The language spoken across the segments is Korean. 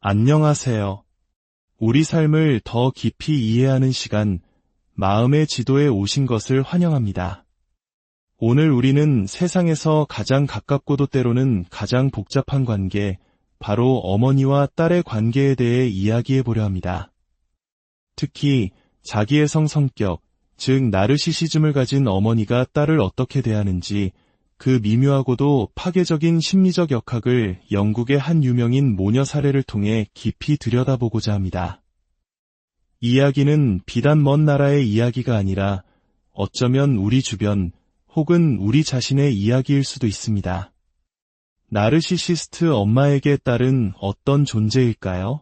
안녕하세요. 우리 삶을 더 깊이 이해하는 시간, 마음의 지도에 오신 것을 환영합니다. 오늘 우리는 세상에서 가장 가깝고도 때로는 가장 복잡한 관계, 바로 어머니와 딸의 관계에 대해 이야기해 보려 합니다. 특히 자기애성 성격, 즉 나르시시즘을 가진 어머니가 딸을 어떻게 대하는지, 그 미묘하고도 파괴적인 심리적 역학을 영국의 한 유명인 모녀 사례를 통해 깊이 들여다보고자 합니다. 이야기는 비단 먼 나라의 이야기가 아니라 어쩌면 우리 주변 혹은 우리 자신의 이야기일 수도 있습니다. 나르시시스트 엄마에게 딸은 어떤 존재일까요?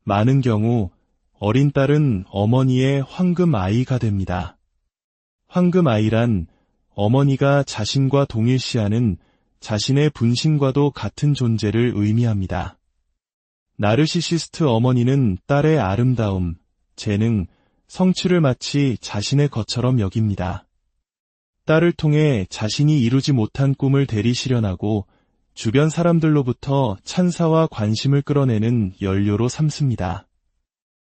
많은 경우 어린 딸은 어머니의 황금 아이가 됩니다. 황금 아이란 어머니가 자신과 동일시하는 자신의 분신과도 같은 존재를 의미합니다. 나르시시스트 어머니는 딸의 아름다움, 재능, 성취를 마치 자신의 것처럼 여깁니다. 딸을 통해 자신이 이루지 못한 꿈을 대리 실현하고 주변 사람들로부터 찬사와 관심을 끌어내는 연료로 삼습니다.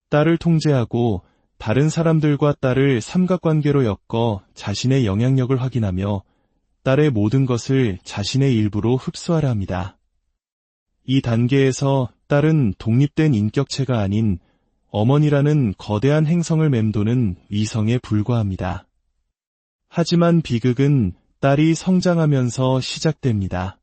딸을 통제하고 다른 사람들과 딸을 삼각관계로 엮어 자신의 영향력을 확인하며 딸의 모든 것을 자신의 일부로 흡수하려 합니다. 이 단계에서 딸은 독립된 인격체가 아닌 어머니라는 거대한 행성을 맴도는 위성에 불과합니다. 하지만 비극은 딸이 성장하면서 시작됩니다.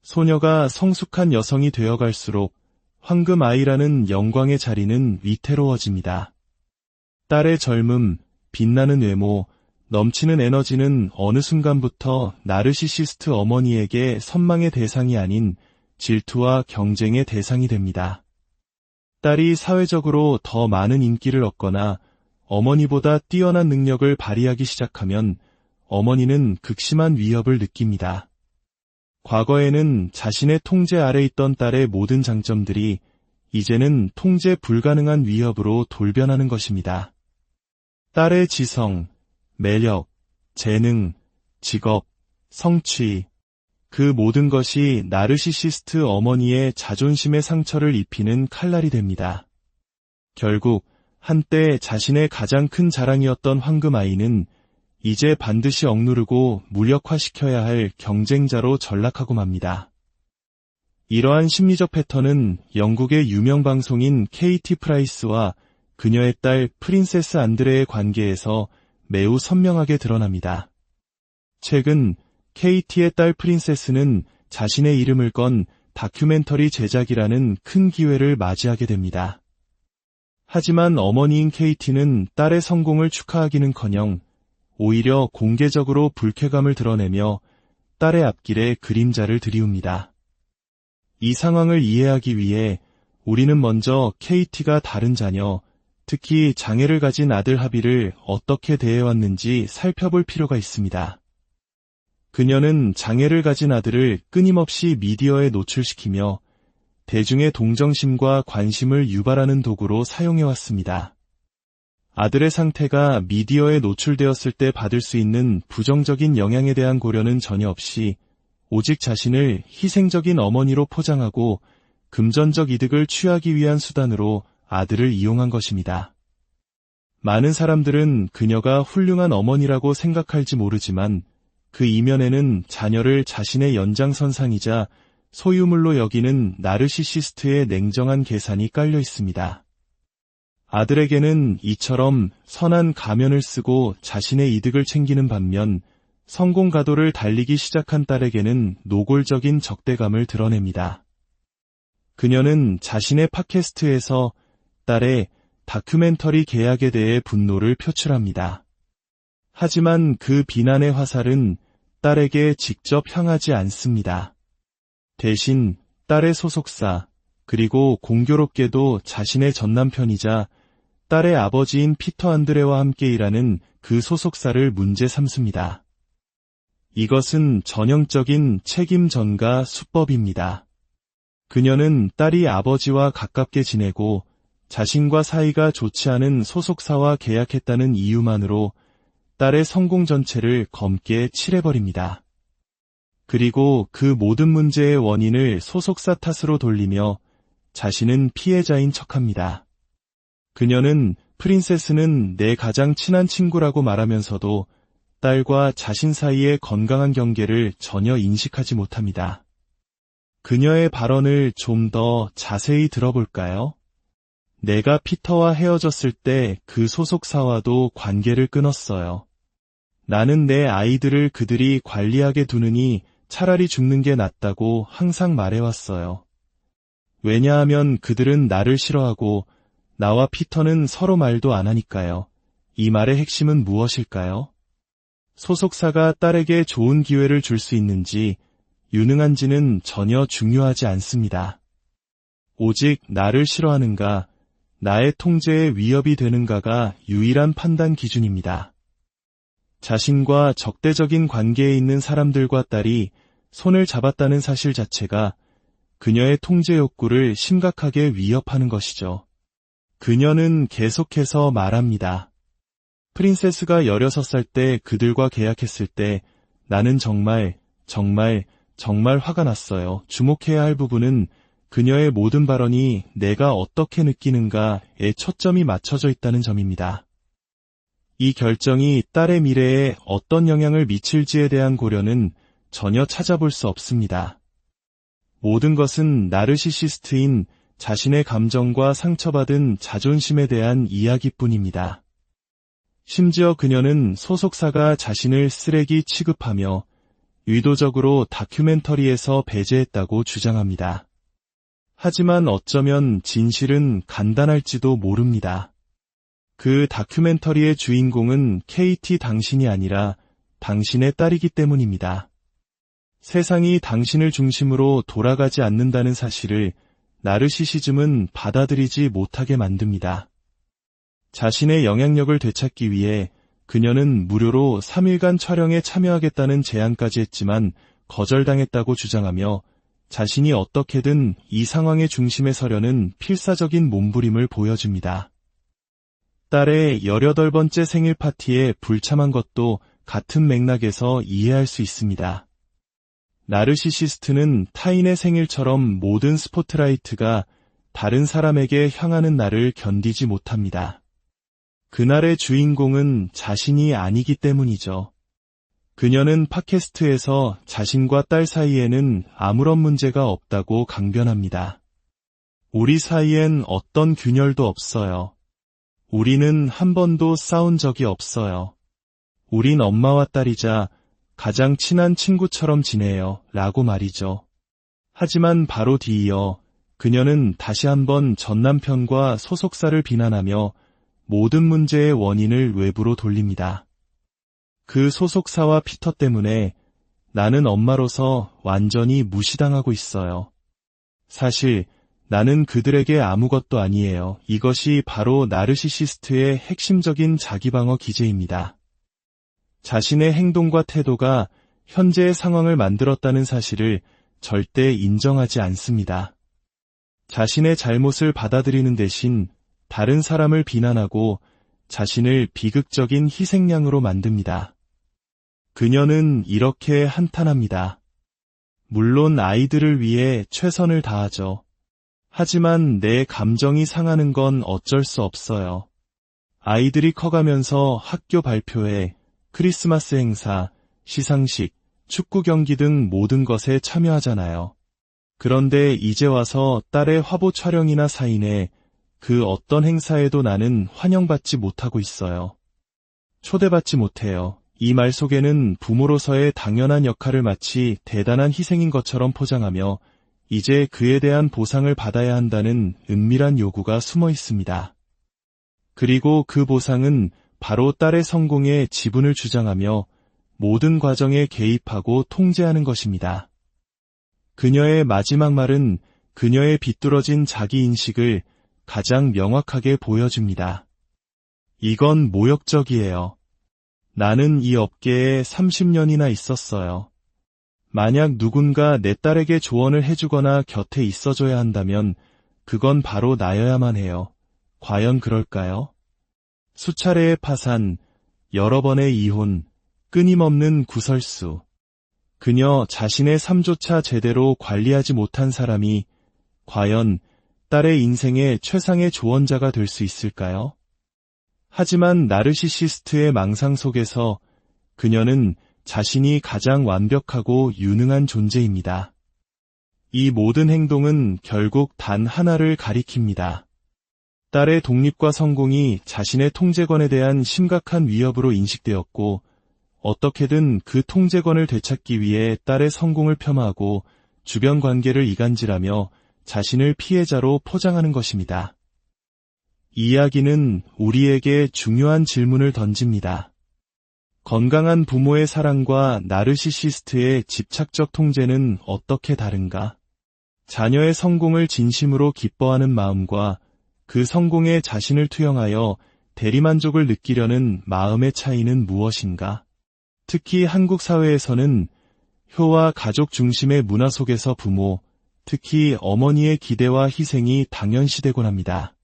소녀가 성숙한 여성이 되어갈수록 황금 아이라는 영광의 자리는 위태로워집니다. 딸의 젊음, 빛나는 외모, 넘치는 에너지는 어느 순간부터 나르시시스트 어머니에게 선망의 대상이 아닌 질투와 경쟁의 대상이 됩니다. 딸이 사회적으로 더 많은 인기를 얻거나 어머니보다 뛰어난 능력을 발휘하기 시작하면 어머니는 극심한 위협을 느낍니다. 과거에는 자신의 통제 아래 있던 딸의 모든 장점들이 이제는 통제 불가능한 위협으로 돌변하는 것입니다. 딸의 지성, 매력, 재능, 직업, 성취, 그 모든 것이 나르시시스트 어머니의 자존심에 상처를 입히는 칼날이 됩니다. 결국 한때 자신의 가장 큰 자랑이었던 황금 아이는 이제 반드시 억누르고 무력화시켜야 할 경쟁자로 전락하고 맙니다. 이러한 심리적 패턴은 영국의 유명 방송인 KT 프라이스와 그녀의 딸 프린세스 안드레의 관계에서 매우 선명하게 드러납니다. 최근 KT의 딸 프린세스는 자신의 이름을 건 다큐멘터리 제작이라는 큰 기회를 맞이하게 됩니다. 하지만 어머니인 KT는 딸의 성공을 축하하기는커녕 오히려 공개적으로 불쾌감을 드러내며 딸의 앞길에 그림자를 들이웁니다. 이 상황을 이해하기 위해 우리는 먼저 KT가 다른 자녀, 특히 장애를 가진 아들 하비를 어떻게 대해왔는지 살펴볼 필요가 있습니다. 그녀는 장애를 가진 아들을 끊임없이 미디어에 노출시키며 대중의 동정심과 관심을 유발하는 도구로 사용해왔습니다. 아들의 상태가 미디어에 노출되었을 때 받을 수 있는 부정적인 영향에 대한 고려는 전혀 없이 오직 자신을 희생적인 어머니로 포장하고 금전적 이득을 취하기 위한 수단으로 아들을 이용한 것입니다. 많은 사람들은 그녀가 훌륭한 어머니라고 생각할지 모르지만 그 이면에는 자녀를 자신의 연장선상이자 소유물로 여기는 나르시시스트의 냉정한 계산이 깔려 있습니다. 아들에게는 이처럼 선한 가면을 쓰고 자신의 이득을 챙기는 반면 성공 가도를 달리기 시작한 딸에게는 노골적인 적대감을 드러냅니다. 그녀는 자신의 팟캐스트에서 딸의 다큐멘터리 계약에 대해 분노를 표출합니다. 하지만 그 비난의 화살은 딸에게 직접 향하지 않습니다. 대신 딸의 소속사, 그리고 공교롭게도 자신의 전남편이자 딸의 아버지인 피터 안드레와 함께 일하는 그 소속사를 문제 삼습니다. 이것은 전형적인 책임 전가 수법입니다. 그녀는 딸이 아버지와 가깝게 지내고 자신과 사이가 좋지 않은 소속사와 계약했다는 이유만으로 딸의 성공 전체를 검게 칠해버립니다. 그리고 그 모든 문제의 원인을 소속사 탓으로 돌리며 자신은 피해자인 척합니다. 그녀는 프린세스는 내 가장 친한 친구라고 말하면서도 딸과 자신 사이의 건강한 경계를 전혀 인식하지 못합니다. 그녀의 발언을 좀 더 자세히 들어볼까요? 내가 피터와 헤어졌을 때 그 소속사와도 관계를 끊었어요. 나는 내 아이들을 그들이 관리하게 두느니 차라리 죽는 게 낫다고 항상 말해왔어요. 왜냐하면 그들은 나를 싫어하고 나와 피터는 서로 말도 안 하니까요. 이 말의 핵심은 무엇일까요? 소속사가 딸에게 좋은 기회를 줄 수 있는지, 유능한지는 전혀 중요하지 않습니다. 오직 나를 싫어하는가, 나의 통제에 위협이 되는가가 유일한 판단 기준입니다. 자신과 적대적인 관계에 있는 사람들과 딸이 손을 잡았다는 사실 자체가 그녀의 통제 욕구를 심각하게 위협하는 것이죠. 그녀는 계속해서 말합니다. 프린세스가 16살 때 그들과 계약했을 때 나는 정말 화가 났어요. 주목해야 할 부분은 그녀의 모든 발언이 내가 어떻게 느끼는가에 초점이 맞춰져 있다는 점입니다. 이 결정이 딸의 미래에 어떤 영향을 미칠지에 대한 고려는 전혀 찾아볼 수 없습니다. 모든 것은 나르시시스트인 자신의 감정과 상처받은 자존심에 대한 이야기뿐입니다. 심지어 그녀는 소속사가 자신을 쓰레기 취급하며 의도적으로 다큐멘터리에서 배제했다고 주장합니다. 하지만 어쩌면 진실은 간단할지도 모릅니다. 그 다큐멘터리의 주인공은 KT 당신이 아니라 당신의 딸이기 때문입니다. 세상이 당신을 중심으로 돌아가지 않는다는 사실을 나르시시즘은 받아들이지 못하게 만듭니다. 자신의 영향력을 되찾기 위해 그녀는 무료로 3일간 촬영에 참여하겠다는 제안까지 했지만 거절당했다고 주장하며 자신이 어떻게든 이 상황의 중심에 서려는 필사적인 몸부림을 보여줍니다. 딸의 18번째 생일 파티에 불참한 것도 같은 맥락에서 이해할 수 있습니다. 나르시시스트는 타인의 생일처럼 모든 스포트라이트가 다른 사람에게 향하는 날을 견디지 못합니다. 그날의 주인공은 자신이 아니기 때문이죠. 그녀는 팟캐스트에서 자신과 딸 사이에는 아무런 문제가 없다고 강변합니다. 우리 사이엔 어떤 균열도 없어요. 우리는 한 번도 싸운 적이 없어요. 우린 엄마와 딸이자 가장 친한 친구처럼 지내요. 라고 말이죠. 하지만 바로 뒤이어 그녀는 다시 한번 전 남편과 소속사를 비난하며 모든 문제의 원인을 외부로 돌립니다. 그 소속사와 피터 때문에 나는 엄마로서 완전히 무시당하고 있어요. 사실 나는 그들에게 아무것도 아니에요. 이것이 바로 나르시시스트의 핵심적인 자기방어 기제입니다. 자신의 행동과 태도가 현재의 상황을 만들었다는 사실을 절대 인정하지 않습니다. 자신의 잘못을 받아들이는 대신 다른 사람을 비난하고 자신을 비극적인 희생양으로 만듭니다. 그녀는 이렇게 한탄합니다. 물론 아이들을 위해 최선을 다하죠. 하지만 내 감정이 상하는 건 어쩔 수 없어요. 아이들이 커가면서 학교 발표회, 크리스마스 행사, 시상식, 축구 경기 등 모든 것에 참여하잖아요. 그런데 이제 와서 딸의 화보 촬영이나 사인회, 그 어떤 행사에도 나는 환영받지 못하고 있어요. 초대받지 못해요. 이 말 속에는 부모로서의 당연한 역할을 마치 대단한 희생인 것처럼 포장하며 이제 그에 대한 보상을 받아야 한다는 은밀한 요구가 숨어 있습니다. 그리고 그 보상은 바로 딸의 성공에 지분을 주장하며 모든 과정에 개입하고 통제하는 것입니다. 그녀의 마지막 말은 그녀의 비뚤어진 자기인식을 가장 명확하게 보여줍니다. 이건 모욕적이에요. 나는 이 업계에 30년이나 있었어요. 만약 누군가 내 딸에게 조언을 해주거나 곁에 있어줘야 한다면 그건 바로 나여야만 해요. 과연 그럴까요? 수차례의 파산, 여러 번의 이혼, 끊임없는 구설수. 그녀 자신의 삶조차 제대로 관리하지 못한 사람이 과연 딸의 인생의 최상의 조언자가 될 수 있을까요? 하지만 나르시시스트의 망상 속에서 그녀는 자신이 가장 완벽하고 유능한 존재입니다. 이 모든 행동은 결국 단 하나를 가리킵니다. 딸의 독립과 성공이 자신의 통제권에 대한 심각한 위협으로 인식되었고, 어떻게든 그 통제권을 되찾기 위해 딸의 성공을 폄하하고 주변 관계를 이간질하며 자신을 피해자로 포장하는 것입니다. 이 이야기는 우리에게 중요한 질문을 던집니다. 건강한 부모의 사랑과 나르시시스트의 집착적 통제는 어떻게 다른가? 자녀의 성공을 진심으로 기뻐하는 마음과 그 성공에 자신을 투영하여 대리만족을 느끼려는 마음의 차이는 무엇인가? 특히 한국 사회에서는 효와 가족 중심의 문화 속에서 부모, 특히 어머니의 기대와 희생이 당연시되곤 합니다.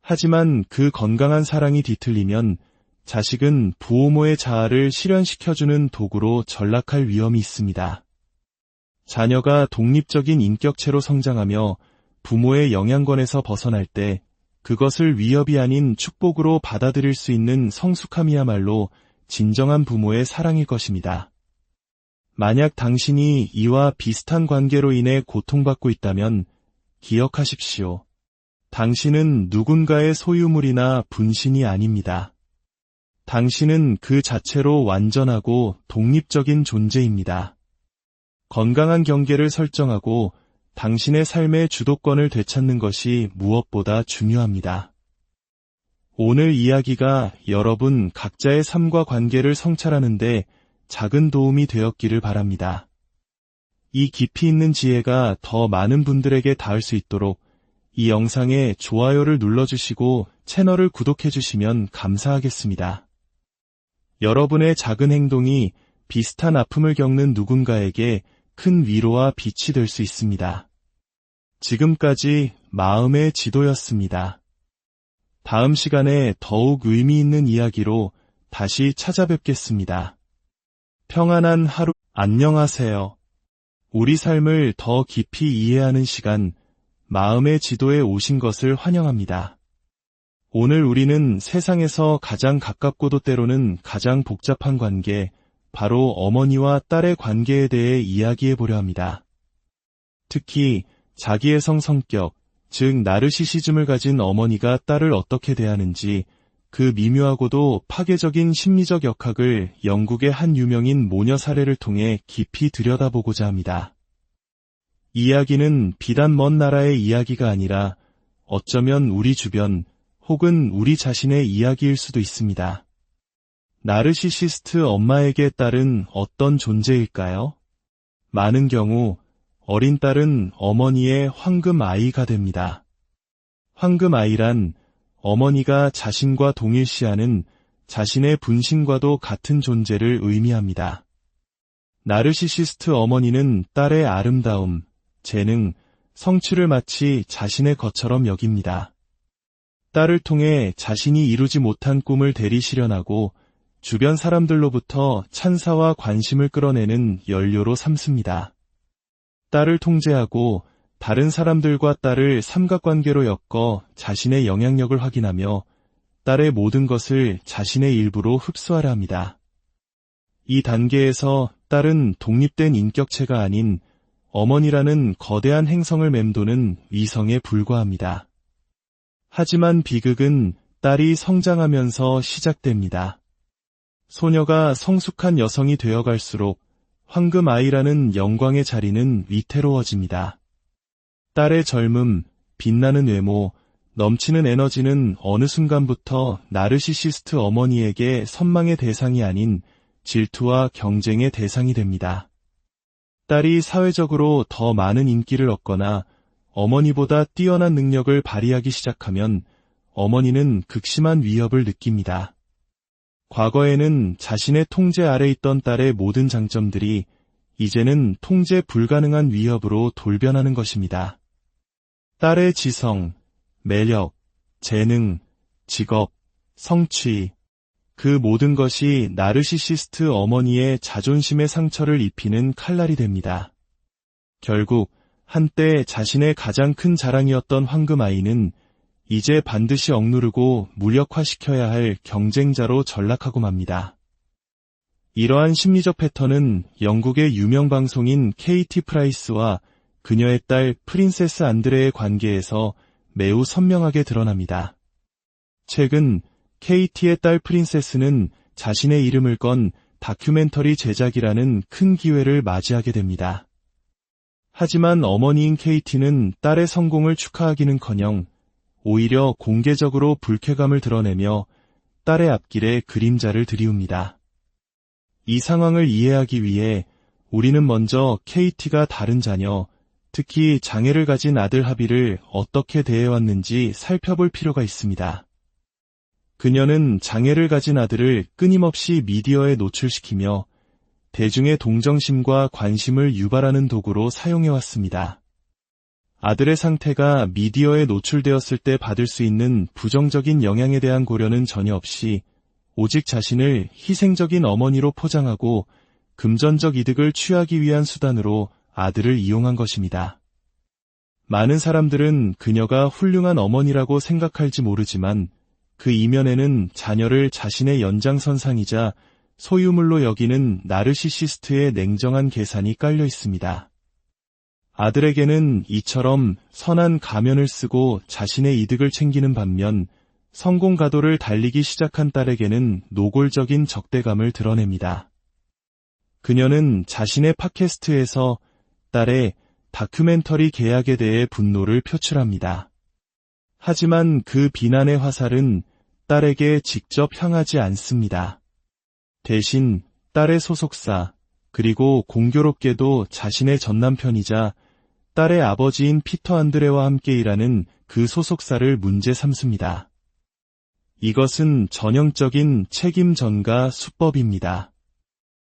하지만 그 건강한 사랑이 뒤틀리면 자식은 부모의 자아를 실현시켜주는 도구로 전락할 위험이 있습니다. 자녀가 독립적인 인격체로 성장하며 부모의 영향권에서 벗어날 때 그것을 위협이 아닌 축복으로 받아들일 수 있는 성숙함이야말로 진정한 부모의 사랑일 것입니다. 만약 당신이 이와 비슷한 관계로 인해 고통받고 있다면 기억하십시오. 당신은 누군가의 소유물이나 분신이 아닙니다. 당신은 그 자체로 완전하고 독립적인 존재입니다. 건강한 경계를 설정하고 당신의 삶의 주도권을 되찾는 것이 무엇보다 중요합니다. 오늘 이야기가 여러분 각자의 삶과 관계를 성찰하는 데 작은 도움이 되었기를 바랍니다. 이 깊이 있는 지혜가 더 많은 분들에게 닿을 수 있도록 이 영상에 좋아요를 눌러주시고 채널을 구독해주시면 감사하겠습니다. 여러분의 작은 행동이 비슷한 아픔을 겪는 누군가에게 큰 위로와 빛이 될 수 있습니다. 지금까지 마음의 지도였습니다. 다음 시간에 더욱 의미 있는 이야기로 다시 찾아뵙겠습니다. 평안한 하루, 안녕하세요. 우리 삶을 더 깊이 이해하는 시간, 마음의 지도에 오신 것을 환영합니다. 오늘 우리는 세상에서 가장 가깝고도 때로는 가장 복잡한 관계, 바로 어머니와 딸의 관계에 대해 이야기해 보려 합니다. 특히 자기애성 성격, 즉 나르시시즘을 가진 어머니가 딸을 어떻게 대하는지 그 미묘하고도 파괴적인 심리적 역학을 영국의 한 유명인 모녀 사례를 통해 깊이 들여다보고자 합니다. 이 이야기는 비단 먼 나라의 이야기가 아니라 어쩌면 우리 주변 혹은 우리 자신의 이야기일 수도 있습니다. 나르시시스트 엄마에게 딸은 어떤 존재일까요? 많은 경우 어린 딸은 어머니의 황금 아이가 됩니다. 황금 아이란 어머니가 자신과 동일시하는 자신의 분신과도 같은 존재를 의미합니다. 나르시시스트 어머니는 딸의 아름다움, 재능, 성취를 마치 자신의 것처럼 여깁니다. 딸을 통해 자신이 이루지 못한 꿈을 대리 실현하고 주변 사람들로부터 찬사와 관심을 끌어내는 연료로 삼습니다. 딸을 통제하고 다른 사람들과 딸을 삼각관계로 엮어 자신의 영향력을 확인하며 딸의 모든 것을 자신의 일부로 흡수하려 합니다. 이 단계에서 딸은 독립된 인격체가 아닌 어머니라는 거대한 행성을 맴도는 위성에 불과합니다. 하지만 비극은 딸이 성장하면서 시작됩니다. 소녀가 성숙한 여성이 되어갈수록 황금 아이라는 영광의 자리는 위태로워집니다. 딸의 젊음, 빛나는 외모, 넘치는 에너지는 어느 순간부터 나르시시스트 어머니에게 선망의 대상이 아닌 질투와 경쟁의 대상이 됩니다. 딸이 사회적으로 더 많은 인기를 얻거나 어머니보다 뛰어난 능력을 발휘하기 시작하면 어머니는 극심한 위협을 느낍니다. 과거에는 자신의 통제 아래 있던 딸의 모든 장점들이 이제는 통제 불가능한 위협으로 돌변하는 것입니다. 딸의 지성, 매력, 재능, 직업, 성취, 그 모든 것이 나르시시스트 어머니의 자존심에 상처를 입히는 칼날이 됩니다. 결국 한때 자신의 가장 큰 자랑이었던 황금아이는 이제 반드시 억누르고 무력화시켜야 할 경쟁자로 전락하고 맙니다. 이러한 심리적 패턴은 영국의 유명 방송인 KT 프라이스와 그녀의 딸 프린세스 안드레의 관계에서 매우 선명하게 드러납니다. 최근 KT의 딸 프린세스는 자신의 이름을 건 다큐멘터리 제작이라는 큰 기회를 맞이하게 됩니다. 하지만 어머니인 KT는 딸의 성공을 축하하기는커녕 오히려 공개적으로 불쾌감을 드러내며 딸의 앞길에 그림자를 들이웁니다. 이 상황을 이해하기 위해 우리는 먼저 KT가 다른 자녀, 특히 장애를 가진 아들 하비를 어떻게 대해왔는지 살펴볼 필요가 있습니다. 그녀는 장애를 가진 아들을 끊임없이 미디어에 노출시키며 대중의 동정심과 관심을 유발하는 도구로 사용해왔습니다. 아들의 상태가 미디어에 노출되었을 때 받을 수 있는 부정적인 영향에 대한 고려는 전혀 없이 오직 자신을 희생적인 어머니로 포장하고 금전적 이득을 취하기 위한 수단으로 아들을 이용한 것입니다. 많은 사람들은 그녀가 훌륭한 어머니라고 생각할지 모르지만 그 이면에는 자녀를 자신의 연장선상이자 소유물로 여기는 나르시시스트의 냉정한 계산이 깔려 있습니다. 아들에게는 이처럼 선한 가면을 쓰고 자신의 이득을 챙기는 반면 성공 가도를 달리기 시작한 딸에게는 노골적인 적대감을 드러냅니다. 그녀는 자신의 팟캐스트에서 딸의 다큐멘터리 계약에 대해 분노를 표출합니다. 하지만 그 비난의 화살은 딸에게 직접 향하지 않습니다. 대신 딸의 소속사, 그리고 공교롭게도 자신의 전남편이자 딸의 아버지인 피터 안드레와 함께 일하는 그 소속사를 문제 삼습니다. 이것은 전형적인 책임 전가 수법입니다.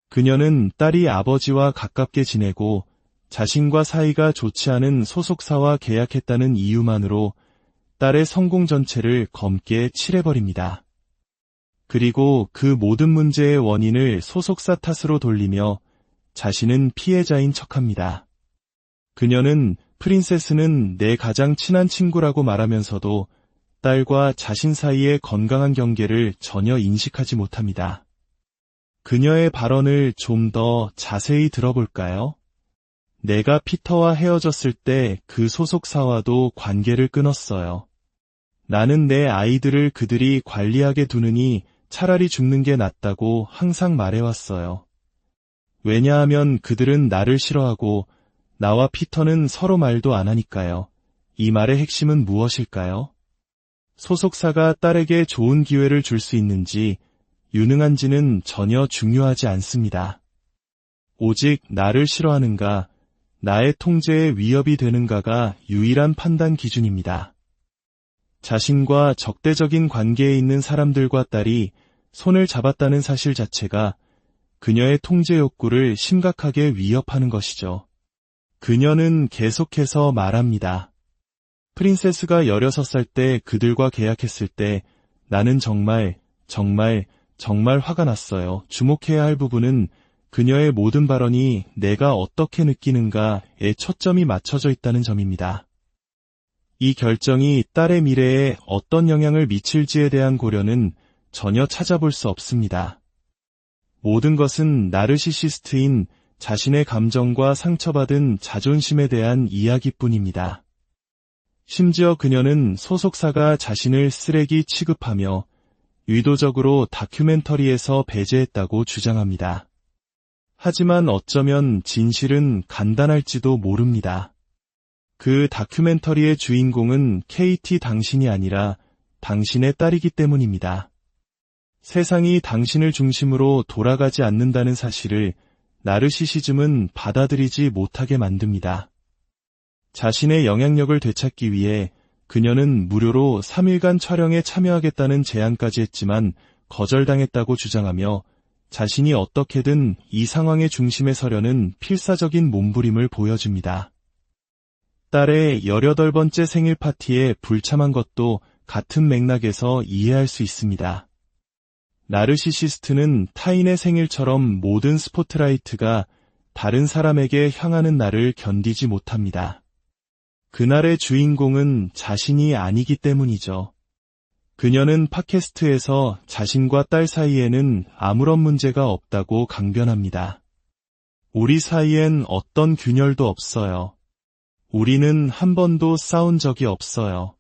그녀는 딸이 아버지와 가깝게 지내고 자신과 사이가 좋지 않은 소속사와 계약했다는 이유만으로 딸의 성공 전체를 검게 칠해버립니다. 그리고 그 모든 문제의 원인을 소속사 탓으로 돌리며 자신은 피해자인 척합니다. 그녀는 프린세스는 내 가장 친한 친구라고 말하면서도 딸과 자신 사이의 건강한 경계를 전혀 인식하지 못합니다. 그녀의 발언을 좀 더 자세히 들어볼까요? 내가 피터와 헤어졌을 때 그 소속사와도 관계를 끊었어요. 나는 내 아이들을 그들이 관리하게 두느니 차라리 죽는 게 낫다고 항상 말해왔어요. 왜냐하면 그들은 나를 싫어하고 나와 피터는 서로 말도 안 하니까요. 이 말의 핵심은 무엇일까요? 소속사가 딸에게 좋은 기회를 줄 수 있는지 유능한지는 전혀 중요하지 않습니다. 오직 나를 싫어하는가, 나의 통제에 위협이 되는가가 유일한 판단 기준입니다. 자신과 적대적인 관계에 있는 사람들과 딸이 손을 잡았다는 사실 자체가 그녀의 통제 욕구를 심각하게 위협하는 것이죠. 그녀는 계속해서 말합니다. 프린세스가 16살 때 그들과 계약했을 때 나는 정말 화가 났어요. 주목해야 할 부분은 그녀의 모든 발언이 내가 어떻게 느끼는가에 초점이 맞춰져 있다는 점입니다. 이 결정이 딸의 미래에 어떤 영향을 미칠지에 대한 고려는 전혀 찾아볼 수 없습니다. 모든 것은 나르시시스트인 자신의 감정과 상처받은 자존심에 대한 이야기뿐입니다. 심지어 그녀는 소속사가 자신을 쓰레기 취급하며 의도적으로 다큐멘터리에서 배제했다고 주장합니다. 하지만 어쩌면 진실은 간단할지도 모릅니다. 그 다큐멘터리의 주인공은 KT 당신이 아니라 당신의 딸이기 때문입니다. 세상이 당신을 중심으로 돌아가지 않는다는 사실을 나르시시즘은 받아들이지 못하게 만듭니다. 자신의 영향력을 되찾기 위해 그녀는 무료로 3일간 촬영에 참여하겠다는 제안까지 했지만 거절당했다고 주장하며 자신이 어떻게든 이 상황의 중심에 서려는 필사적인 몸부림을 보여줍니다. 딸의 18번째 생일 파티에 불참한 것도 같은 맥락에서 이해할 수 있습니다. 나르시시스트는 타인의 생일처럼 모든 스포트라이트가 다른 사람에게 향하는 날을 견디지 못합니다. 그날의 주인공은 자신이 아니기 때문이죠. 그녀는 팟캐스트에서 자신과 딸 사이에는 아무런 문제가 없다고 강변합니다. 우리 사이엔 어떤 균열도 없어요. 우리는 한 번도 싸운 적이 없어요.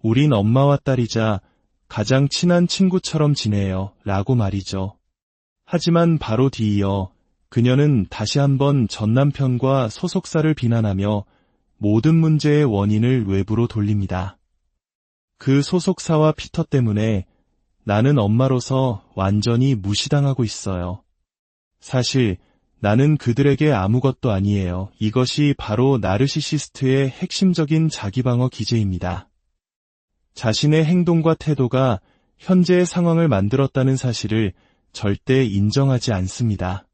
우린 엄마와 딸이자 가장 친한 친구처럼 지내요. 라고 말이죠. 하지만 바로 뒤이어 그녀는 다시 한번 전 남편과 소속사를 비난하며 모든 문제의 원인을 외부로 돌립니다. 그 소속사와 피터 때문에 나는 엄마로서 완전히 무시당하고 있어요. 사실 나는 그들에게 아무것도 아니에요. 이것이 바로 나르시시스트의 핵심적인 자기방어 기제입니다. 자신의 행동과 태도가 현재의 상황을 만들었다는 사실을 절대 인정하지 않습니다.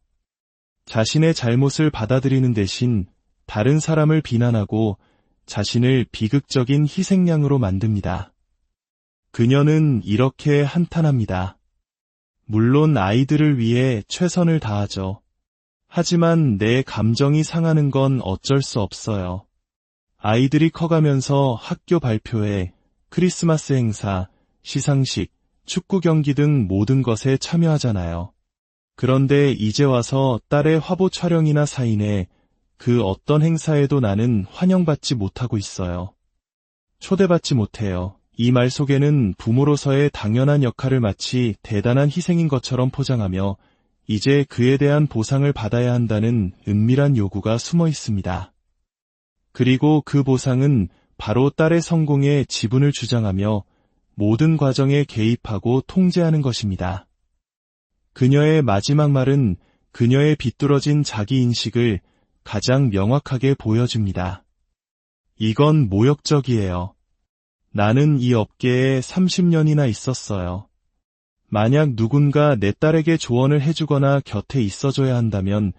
자신의 잘못을 받아들이는 대신 다른 사람을 비난하고 자신을 비극적인 희생양으로 만듭니다. 그녀는 이렇게 한탄합니다. 물론 아이들을 위해 최선을 다하죠. 하지만 내 감정이 상하는 건 어쩔 수 없어요. 아이들이 커가면서 학교 발표회, 크리스마스 행사, 시상식, 축구 경기 등 모든 것에 참여하잖아요. 그런데 이제 와서 딸의 화보 촬영이나 사인회, 그 어떤 행사에도 나는 환영받지 못하고 있어요. 초대받지 못해요. 이 말 속에는 부모로서의 당연한 역할을 마치 대단한 희생인 것처럼 포장하며 이제 그에 대한 보상을 받아야 한다는 은밀한 요구가 숨어 있습니다. 그리고 그 보상은 바로 딸의 성공에 지분을 주장하며 모든 과정에 개입하고 통제하는 것입니다. 그녀의 마지막 말은 그녀의 비뚤어진 자기인식을 가장 명확하게 보여줍니다. 이건 모욕적이에요. 나는 이 업계에 30년이나 있었어요. 만약 누군가 내 딸에게 조언을 해주거나 곁에 있어줘야 한다면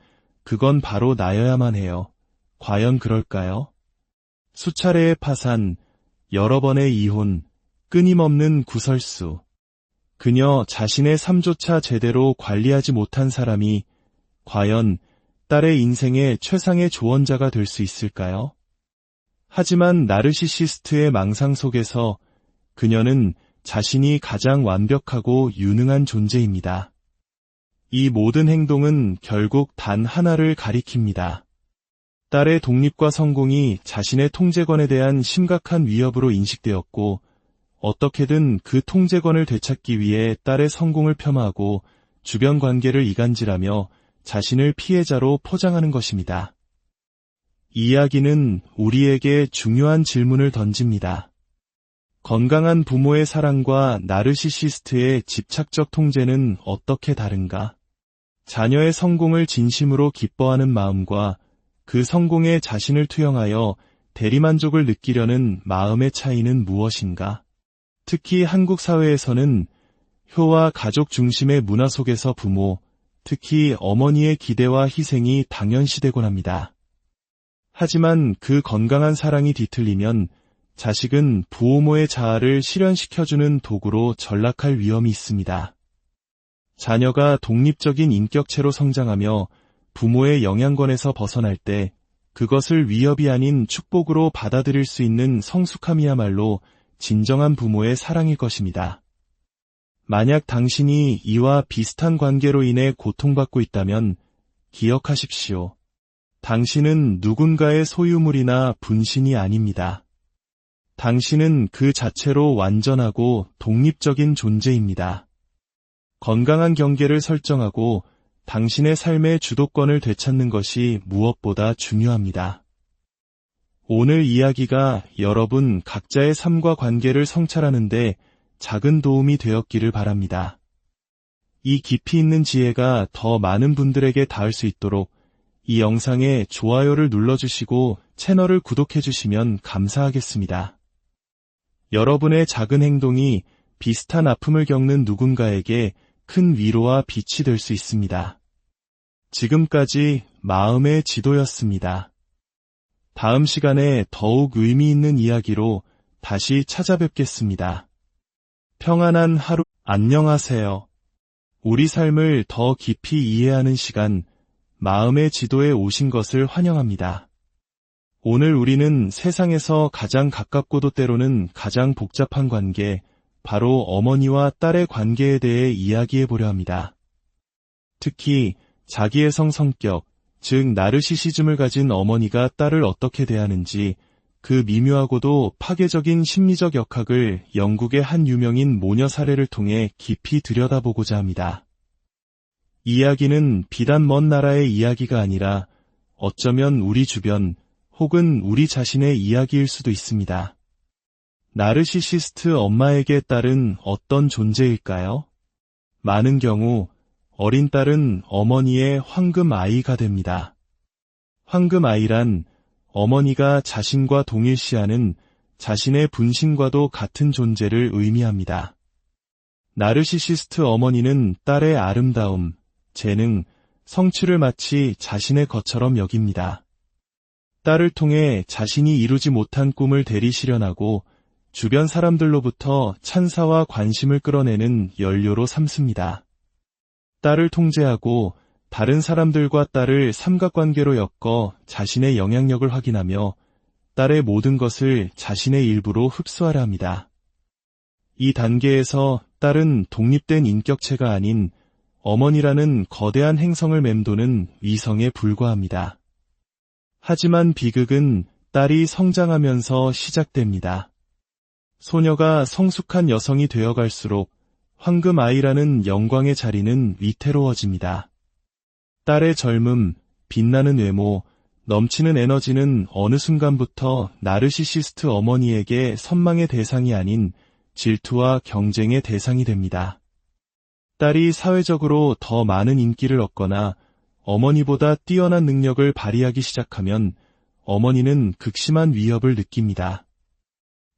그건 바로 나여야만 해요. 과연 그럴까요? 수차례의 파산, 여러 번의 이혼, 끊임없는 구설수. 그녀 자신의 삶조차 제대로 관리하지 못한 사람이 과연 딸의 인생의 최상의 조언자가 될 수 있을까요? 하지만 나르시시스트의 망상 속에서 그녀는 자신이 가장 완벽하고 유능한 존재입니다. 이 모든 행동은 결국 단 하나를 가리킵니다. 딸의 독립과 성공이 자신의 통제권에 대한 심각한 위협으로 인식되었고 어떻게든 그 통제권을 되찾기 위해 딸의 성공을 폄하하고 주변 관계를 이간질하며 자신을 피해자로 포장하는 것입니다. 이야기는 우리에게 중요한 질문을 던집니다. 건강한 부모의 사랑과 나르시시스트의 집착적 통제는 어떻게 다른가? 자녀의 성공을 진심으로 기뻐하는 마음과 그 성공에 자신을 투영하여 대리만족을 느끼려는 마음의 차이는 무엇인가? 특히 한국 사회에서는 효와 가족 중심의 문화 속에서 부모, 특히 어머니의 기대와 희생이 당연시되곤 합니다. 하지만 그 건강한 사랑이 뒤틀리면 자식은 부모의 자아를 실현시켜주는 도구로 전락할 위험이 있습니다. 자녀가 독립적인 인격체로 성장하며 부모의 영향권에서 벗어날 때 그것을 위협이 아닌 축복으로 받아들일 수 있는 성숙함이야말로 진정한 부모의 사랑일 것입니다. 만약 당신이 이와 비슷한 관계로 인해 고통받고 있다면 기억하십시오. 당신은 누군가의 소유물이나 분신이 아닙니다. 당신은 그 자체로 완전하고 독립적인 존재입니다. 건강한 경계를 설정하고 당신의 삶의 주도권을 되찾는 것이 무엇보다 중요합니다. 오늘 이야기가 여러분 각자의 삶과 관계를 성찰하는 데 작은 도움이 되었기를 바랍니다. 이 깊이 있는 지혜가 더 많은 분들에게 닿을 수 있도록 이 영상에 좋아요를 눌러주시고 채널을 구독해주시면 감사하겠습니다. 여러분의 작은 행동이 비슷한 아픔을 겪는 누군가에게 큰 위로와 빛이 될 수 있습니다. 지금까지 마음의 지도였습니다. 다음 시간에 더욱 의미 있는 이야기로 다시 찾아뵙겠습니다. 평안한 하루, 안녕하세요. 우리 삶을 더 깊이 이해하는 시간, 마음의 지도에 오신 것을 환영합니다. 오늘 우리는 세상에서 가장 가깝고도 때로는 가장 복잡한 관계, 바로 어머니와 딸의 관계에 대해 이야기해 보려 합니다. 특히 자기애성 성격, 즉 나르시시즘을 가진 어머니가 딸을 어떻게 대하는지, 그 미묘하고도 파괴적인 심리적 역학을 영국의 한 유명인 모녀 사례를 통해 깊이 들여다보고자 합니다. 이야기는 비단 먼 나라의 이야기가 아니라 어쩌면 우리 주변 혹은 우리 자신의 이야기일 수도 있습니다. 나르시시스트 엄마에게 딸은 어떤 존재일까요? 많은 경우 어린 딸은 어머니의 황금 아이가 됩니다. 황금 아이란 어머니가 자신과 동일시하는 자신의 분신과도 같은 존재를 의미합니다. 나르시시스트 어머니는 딸의 아름다움, 재능, 성취를 마치 자신의 것처럼 여깁니다. 딸을 통해 자신이 이루지 못한 꿈을 대리 실현하고 주변 사람들로부터 찬사와 관심을 끌어내는 연료로 삼습니다. 딸을 통제하고 다른 사람들과 딸을 삼각관계로 엮어 자신의 영향력을 확인하며 딸의 모든 것을 자신의 일부로 흡수하려 합니다. 이 단계에서 딸은 독립된 인격체가 아닌 어머니라는 거대한 행성을 맴도는 위성에 불과합니다. 하지만 비극은 딸이 성장하면서 시작됩니다. 소녀가 성숙한 여성이 되어갈수록 황금 아이라는 영광의 자리는 위태로워집니다. 딸의 젊음, 빛나는 외모, 넘치는 에너지는 어느 순간부터 나르시시스트 어머니에게 선망의 대상이 아닌 질투와 경쟁의 대상이 됩니다. 딸이 사회적으로 더 많은 인기를 얻거나 어머니보다 뛰어난 능력을 발휘하기 시작하면 어머니는 극심한 위협을 느낍니다.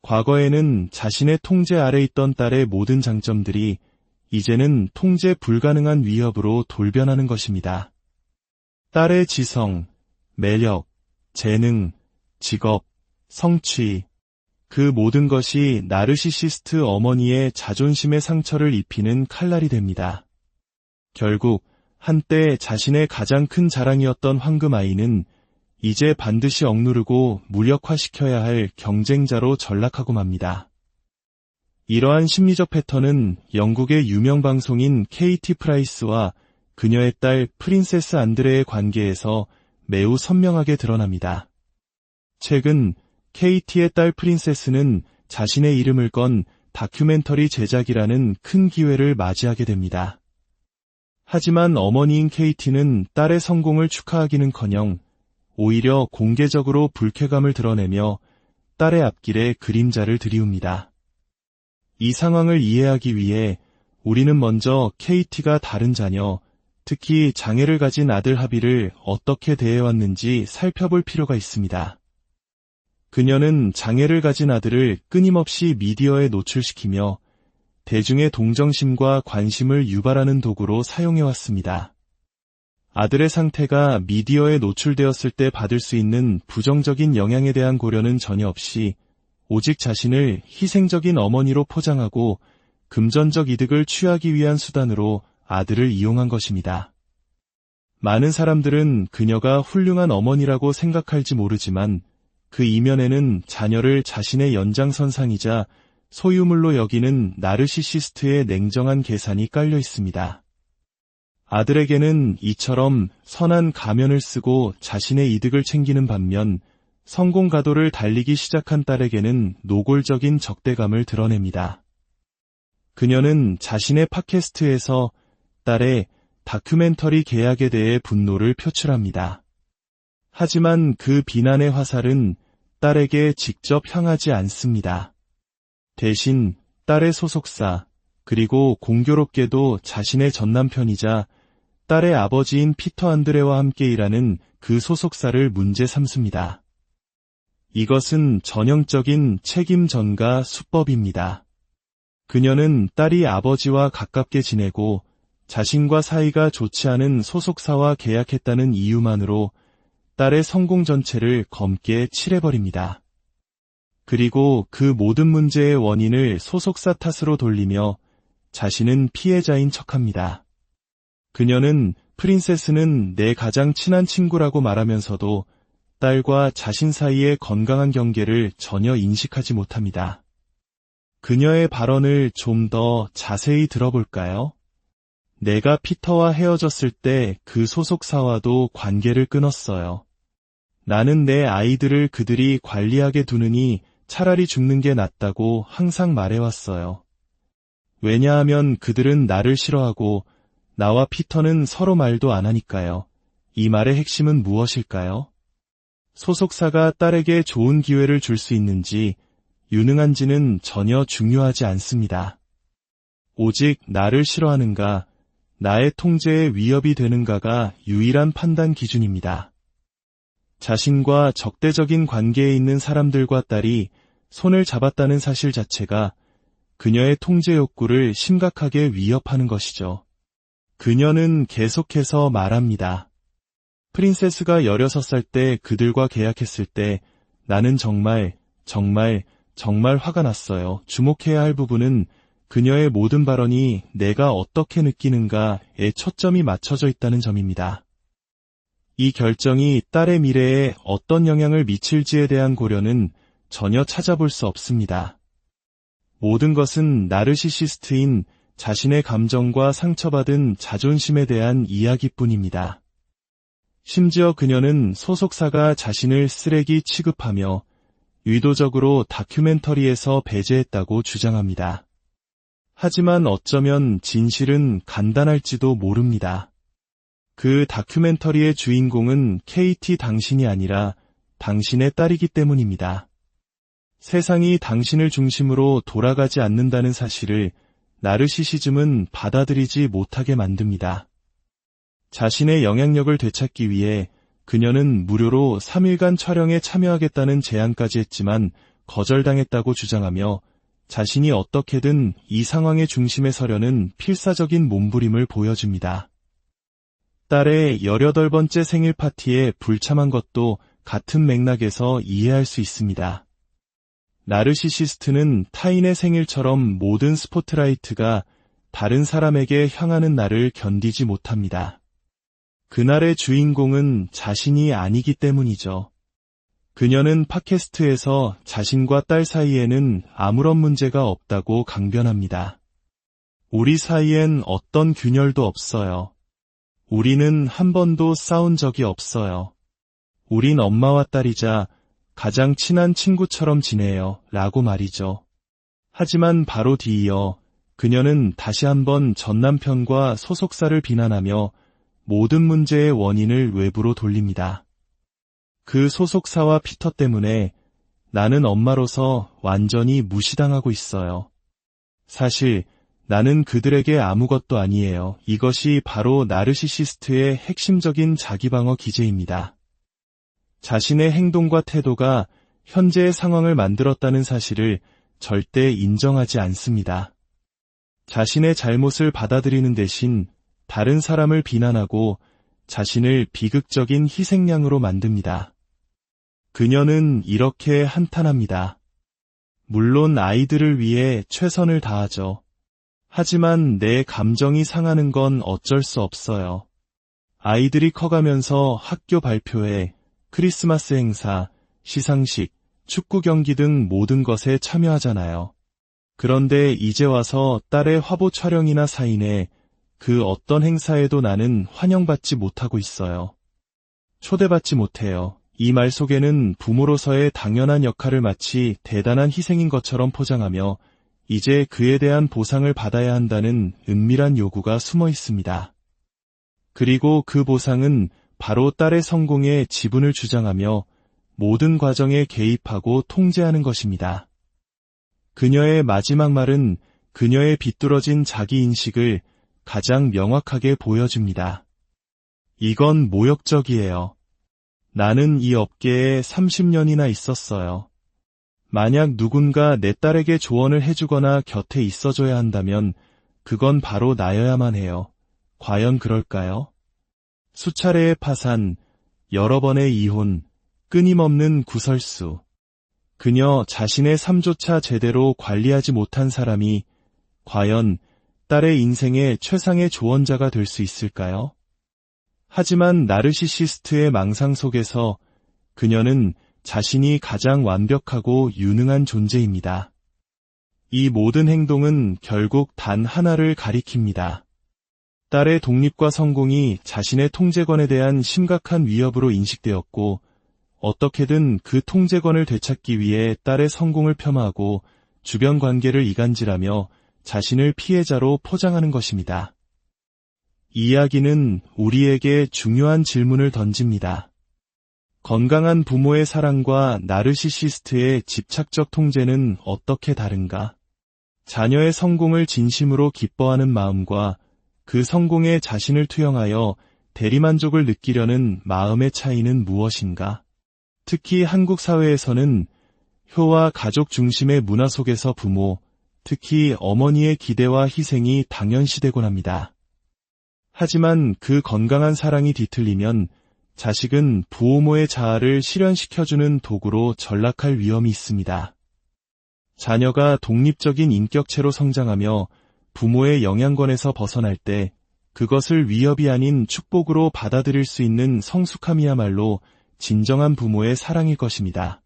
과거에는 자신의 통제 아래 있던 딸의 모든 장점들이 이제는 통제 불가능한 위협으로 돌변하는 것입니다. 딸의 지성, 매력, 재능, 직업, 성취, 그 모든 것이 나르시시스트 어머니의 자존심에 상처를 입히는 칼날이 됩니다. 결국 한때 자신의 가장 큰 자랑이었던 황금 아이는 이제 반드시 억누르고 무력화시켜야 할 경쟁자로 전락하고 맙니다. 이러한 심리적 패턴은 영국의 유명 방송인 KT 프라이스와 그녀의 딸 프린세스 안드레의 관계에서 매우 선명하게 드러납니다. 최근 KT의 딸 프린세스는 자신의 이름을 건 다큐멘터리 제작이라는 큰 기회를 맞이하게 됩니다. 하지만 어머니인 KT는 딸의 성공을 축하하기는커녕 오히려 공개적으로 불쾌감을 드러내며 딸의 앞길에 그림자를 들이웁니다. 이 상황을 이해하기 위해 우리는 먼저 KT가 다른 자녀, 특히 장애를 가진 아들 하비를 어떻게 대해왔는지 살펴볼 필요가 있습니다. 그녀는 장애를 가진 아들을 끊임없이 미디어에 노출시키며 대중의 동정심과 관심을 유발하는 도구로 사용해왔습니다. 아들의 상태가 미디어에 노출되었을 때 받을 수 있는 부정적인 영향에 대한 고려는 전혀 없이 오직 자신을 희생적인 어머니로 포장하고 금전적 이득을 취하기 위한 수단으로 아들을 이용한 것입니다. 많은 사람들은 그녀가 훌륭한 어머니라고 생각할지 모르지만 그 이면에는 자녀를 자신의 연장선상이자 소유물로 여기는 나르시시스트의 냉정한 계산이 깔려 있습니다. 아들에게는 이처럼 선한 가면을 쓰고 자신의 이득을 챙기는 반면 성공 가도를 달리기 시작한 딸에게는 노골적인 적대감을 드러냅니다. 그녀는 자신의 팟캐스트에서 딸의 다큐멘터리 계약에 대해 분노를 표출합니다. 하지만 그 비난의 화살은 딸에게 직접 향하지 않습니다. 대신 딸의 소속사, 그리고 공교롭게도 자신의 전남편이자 딸의 아버지인 피터 안드레와 함께 일하는 그 소속사를 문제 삼습니다. 이것은 전형적인 책임 전가 수법입니다. 그녀는 딸이 아버지와 가깝게 지내고 자신과 사이가 좋지 않은 소속사와 계약했다는 이유만으로 딸의 성공 전체를 검게 칠해버립니다. 그리고 그 모든 문제의 원인을 소속사 탓으로 돌리며 자신은 피해자인 척합니다. 그녀는 프린세스는 내 가장 친한 친구라고 말하면서도 딸과 자신 사이의 건강한 경계를 전혀 인식하지 못합니다. 그녀의 발언을 좀 더 자세히 들어볼까요? 내가 피터와 헤어졌을 때 그 소속사와도 관계를 끊었어요. 나는 내 아이들을 그들이 관리하게 두느니 차라리 죽는 게 낫다고 항상 말해왔어요. 왜냐하면 그들은 나를 싫어하고 나와 피터는 서로 말도 안 하니까요. 이 말의 핵심은 무엇일까요? 소속사가 딸에게 좋은 기회를 줄 수 있는지, 유능한지는 전혀 중요하지 않습니다. 오직 나를 싫어하는가, 나의 통제에 위협이 되는가가 유일한 판단 기준입니다. 자신과 적대적인 관계에 있는 사람들과 딸이 손을 잡았다는 사실 자체가 그녀의 통제 욕구를 심각하게 위협하는 것이죠. 그녀는 계속해서 말합니다. 프린세스가 16살 때 그들과 계약했을 때 나는 정말 화가 났어요. 주목해야 할 부분은 그녀의 모든 발언이 내가 어떻게 느끼는가에 초점이 맞춰져 있다는 점입니다. 이 결정이 딸의 미래에 어떤 영향을 미칠지에 대한 고려는 전혀 찾아볼 수 없습니다. 모든 것은 나르시시스트인 자신의 감정과 상처받은 자존심에 대한 이야기뿐입니다. 심지어 그녀는 소속사가 자신을 쓰레기 취급하며 의도적으로 다큐멘터리에서 배제했다고 주장합니다. 하지만 어쩌면 진실은 간단할지도 모릅니다. 그 다큐멘터리의 주인공은 KT 당신이 아니라 당신의 딸이기 때문입니다. 세상이 당신을 중심으로 돌아가지 않는다는 사실을 나르시시즘은 받아들이지 못하게 만듭니다. 자신의 영향력을 되찾기 위해 그녀는 무료로 3일간 촬영에 참여하겠다는 제안까지 했지만 거절당했다고 주장하며 자신이 어떻게든 이 상황의 중심에 서려는 필사적인 몸부림을 보여줍니다. 딸의 18번째 생일 파티에 불참한 것도 같은 맥락에서 이해할 수 있습니다. 나르시시스트는 타인의 생일처럼 모든 스포트라이트가 다른 사람에게 향하는 날을 견디지 못합니다. 그날의 주인공은 자신이 아니기 때문이죠. 그녀는 팟캐스트에서 자신과 딸 사이에는 아무런 문제가 없다고 강변합니다. 우리 사이엔 어떤 균열도 없어요. 우리는 한 번도 싸운 적이 없어요. 우린 엄마와 딸이자 가장 친한 친구처럼 지내요. 라고 말이죠. 하지만 바로 뒤이어 그녀는 다시 한번 전남편과 소속사를 비난하며 모든 문제의 원인을 외부로 돌립니다. 그 소속사와 피터 때문에 나는 엄마로서 완전히 무시당하고 있어요. 사실 나는 그들에게 아무것도 아니에요. 이것이 바로 나르시시스트의 핵심적인 자기방어 기제입니다. 자신의 행동과 태도가 현재의 상황을 만들었다는 사실을 절대 인정하지 않습니다. 자신의 잘못을 받아들이는 대신 다른 사람을 비난하고 자신을 비극적인 희생양으로 만듭니다. 그녀는 이렇게 한탄합니다. 물론 아이들을 위해 최선을 다하죠. 하지만 내 감정이 상하는 건 어쩔 수 없어요. 아이들이 커가면서 학교 발표회, 크리스마스 행사, 시상식, 축구 경기 등 모든 것에 참여하잖아요. 그런데 이제 와서 딸의 화보 촬영이나 사인회, 그 어떤 행사에도 나는 환영받지 못하고 있어요. 초대받지 못해요. 이 말 속에는 부모로서의 당연한 역할을 마치 대단한 희생인 것처럼 포장하며 이제 그에 대한 보상을 받아야 한다는 은밀한 요구가 숨어 있습니다. 그리고 그 보상은 바로 딸의 성공에 지분을 주장하며 모든 과정에 개입하고 통제하는 것입니다. 그녀의 마지막 말은 그녀의 비뚤어진 자기인식을 가장 명확하게 보여줍니다. 이건 모욕적이에요. 나는 이 업계에 30년이나 있었어요. 만약 누군가 내 딸에게 조언을 해주거나 곁에 있어줘야 한다면 그건 바로 나여야만 해요. 과연 그럴까요? 수차례의 파산, 여러 번의 이혼, 끊임없는 구설수. 그녀 자신의 삶조차 제대로 관리하지 못한 사람이 과연 딸의 인생의 최상의 조언자가 될 수 있을까요? 하지만 나르시시스트의 망상 속에서 그녀는 자신이 가장 완벽하고 유능한 존재입니다. 이 모든 행동은 결국 단 하나를 가리킵니다. 딸의 독립과 성공이 자신의 통제권에 대한 심각한 위협으로 인식되었고, 어떻게든 그 통제권을 되찾기 위해 딸의 성공을 폄하하고 주변 관계를 이간질하며 자신을 피해자로 포장하는 것입니다. 이 이야기는 우리에게 중요한 질문을 던집니다. 건강한 부모의 사랑과 나르시시스트의 집착적 통제는 어떻게 다른가? 자녀의 성공을 진심으로 기뻐하는 마음과 그 성공에 자신을 투영하여 대리만족을 느끼려는 마음의 차이는 무엇인가? 특히 한국 사회에서는 효와 가족 중심의 문화 속에서 부모, 특히 어머니의 기대와 희생이 당연시되곤 합니다. 하지만 그 건강한 사랑이 뒤틀리면 자식은 부모의 자아를 실현시켜주는 도구로 전락할 위험이 있습니다. 자녀가 독립적인 인격체로 성장하며 부모의 영향권에서 벗어날 때 그것을 위협이 아닌 축복으로 받아들일 수 있는 성숙함이야말로 진정한 부모의 사랑일 것입니다.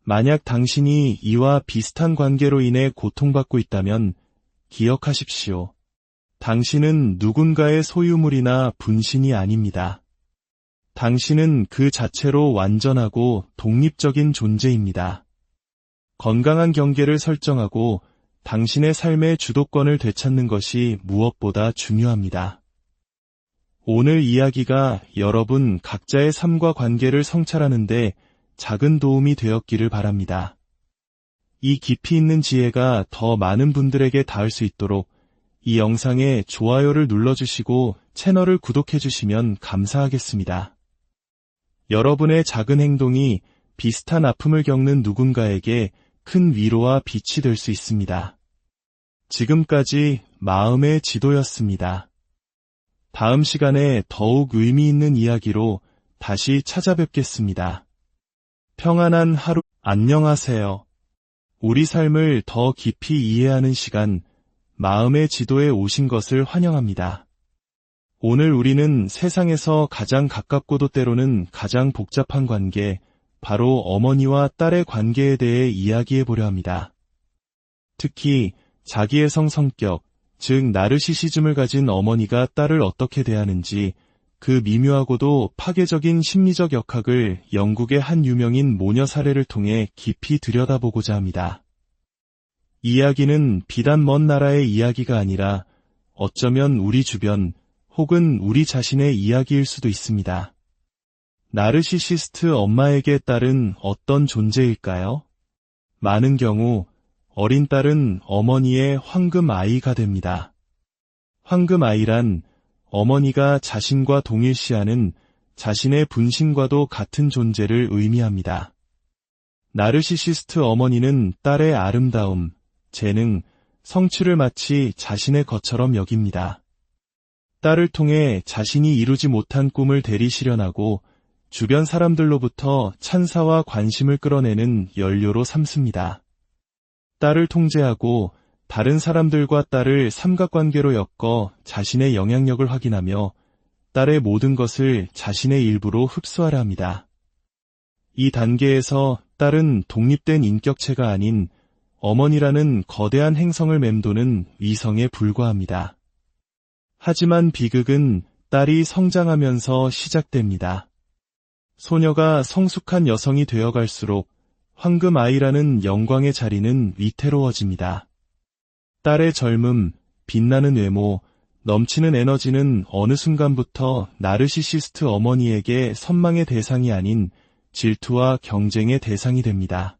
만약 당신이 이와 비슷한 관계로 인해 고통받고 있다면 기억하십시오. 당신은 누군가의 소유물이나 분신이 아닙니다. 당신은 그 자체로 완전하고 독립적인 존재입니다. 건강한 경계를 설정하고 당신의 삶의 주도권을 되찾는 것이 무엇보다 중요합니다. 오늘 이야기가 여러분 각자의 삶과 관계를 성찰하는 데 작은 도움이 되었기를 바랍니다. 이 깊이 있는 지혜가 더 많은 분들에게 닿을 수 있도록 이 영상에 좋아요를 눌러주시고 채널을 구독해주시면 감사하겠습니다. 여러분의 작은 행동이 비슷한 아픔을 겪는 누군가에게 큰 위로와 빛이 될 수 있습니다. 지금까지 마음의 지도였습니다. 다음 시간에 더욱 의미 있는 이야기로 다시 찾아뵙겠습니다. 평안한 하루, 안녕하세요. 우리 삶을 더 깊이 이해하는 시간, 마음의 지도에 오신 것을 환영합니다. 오늘 우리는 세상에서 가장 가깝고도 때로는 가장 복잡한 관계, 바로 어머니와 딸의 관계에 대해 이야기해 보려 합니다. 특히 자기애성 성격, 즉 나르시시즘을 가진 어머니가 딸을 어떻게 대하는지, 그 미묘하고도 파괴적인 심리적 역학을 영국의 한 유명인 모녀 사례를 통해 깊이 들여다보고자 합니다. 이 이야기는 비단 먼 나라의 이야기가 아니라 어쩌면 우리 주변 혹은 우리 자신의 이야기일 수도 있습니다. 나르시시스트 엄마에게 딸은 어떤 존재일까요? 많은 경우 어린 딸은 어머니의 황금 아이가 됩니다. 황금 아이란 어머니가 자신과 동일시하는 자신의 분신과도 같은 존재를 의미합니다. 나르시시스트 어머니는 딸의 아름다움, 재능, 성취를 마치 자신의 것처럼 여깁니다. 딸을 통해 자신이 이루지 못한 꿈을 대리 실현하고 주변 사람들로부터 찬사와 관심을 끌어내는 연료로 삼습니다. 딸을 통제하고 다른 사람들과 딸을 삼각관계로 엮어 자신의 영향력을 확인하며 딸의 모든 것을 자신의 일부로 흡수하려 합니다. 이 단계에서 딸은 독립된 인격체가 아닌 어머니라는 거대한 행성을 맴도는 위성에 불과합니다. 하지만 비극은 딸이 성장하면서 시작됩니다. 소녀가 성숙한 여성이 되어갈수록 황금 아이라는 영광의 자리는 위태로워집니다. 딸의 젊음, 빛나는 외모, 넘치는 에너지는 어느 순간부터 나르시시스트 어머니에게 선망의 대상이 아닌 질투와 경쟁의 대상이 됩니다.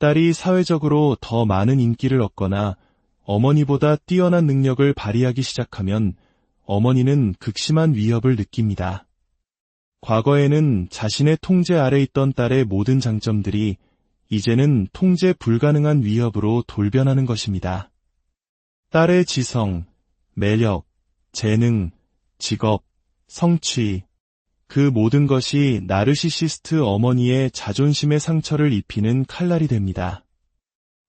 딸이 사회적으로 더 많은 인기를 얻거나 어머니보다 뛰어난 능력을 발휘하기 시작하면 어머니는 극심한 위협을 느낍니다. 과거에는 자신의 통제 아래 있던 딸의 모든 장점들이 이제는 통제 불가능한 위협으로 돌변하는 것입니다. 딸의 지성, 매력, 재능, 직업, 성취, 그 모든 것이 나르시시스트 어머니의 자존심의 상처를 입히는 칼날이 됩니다.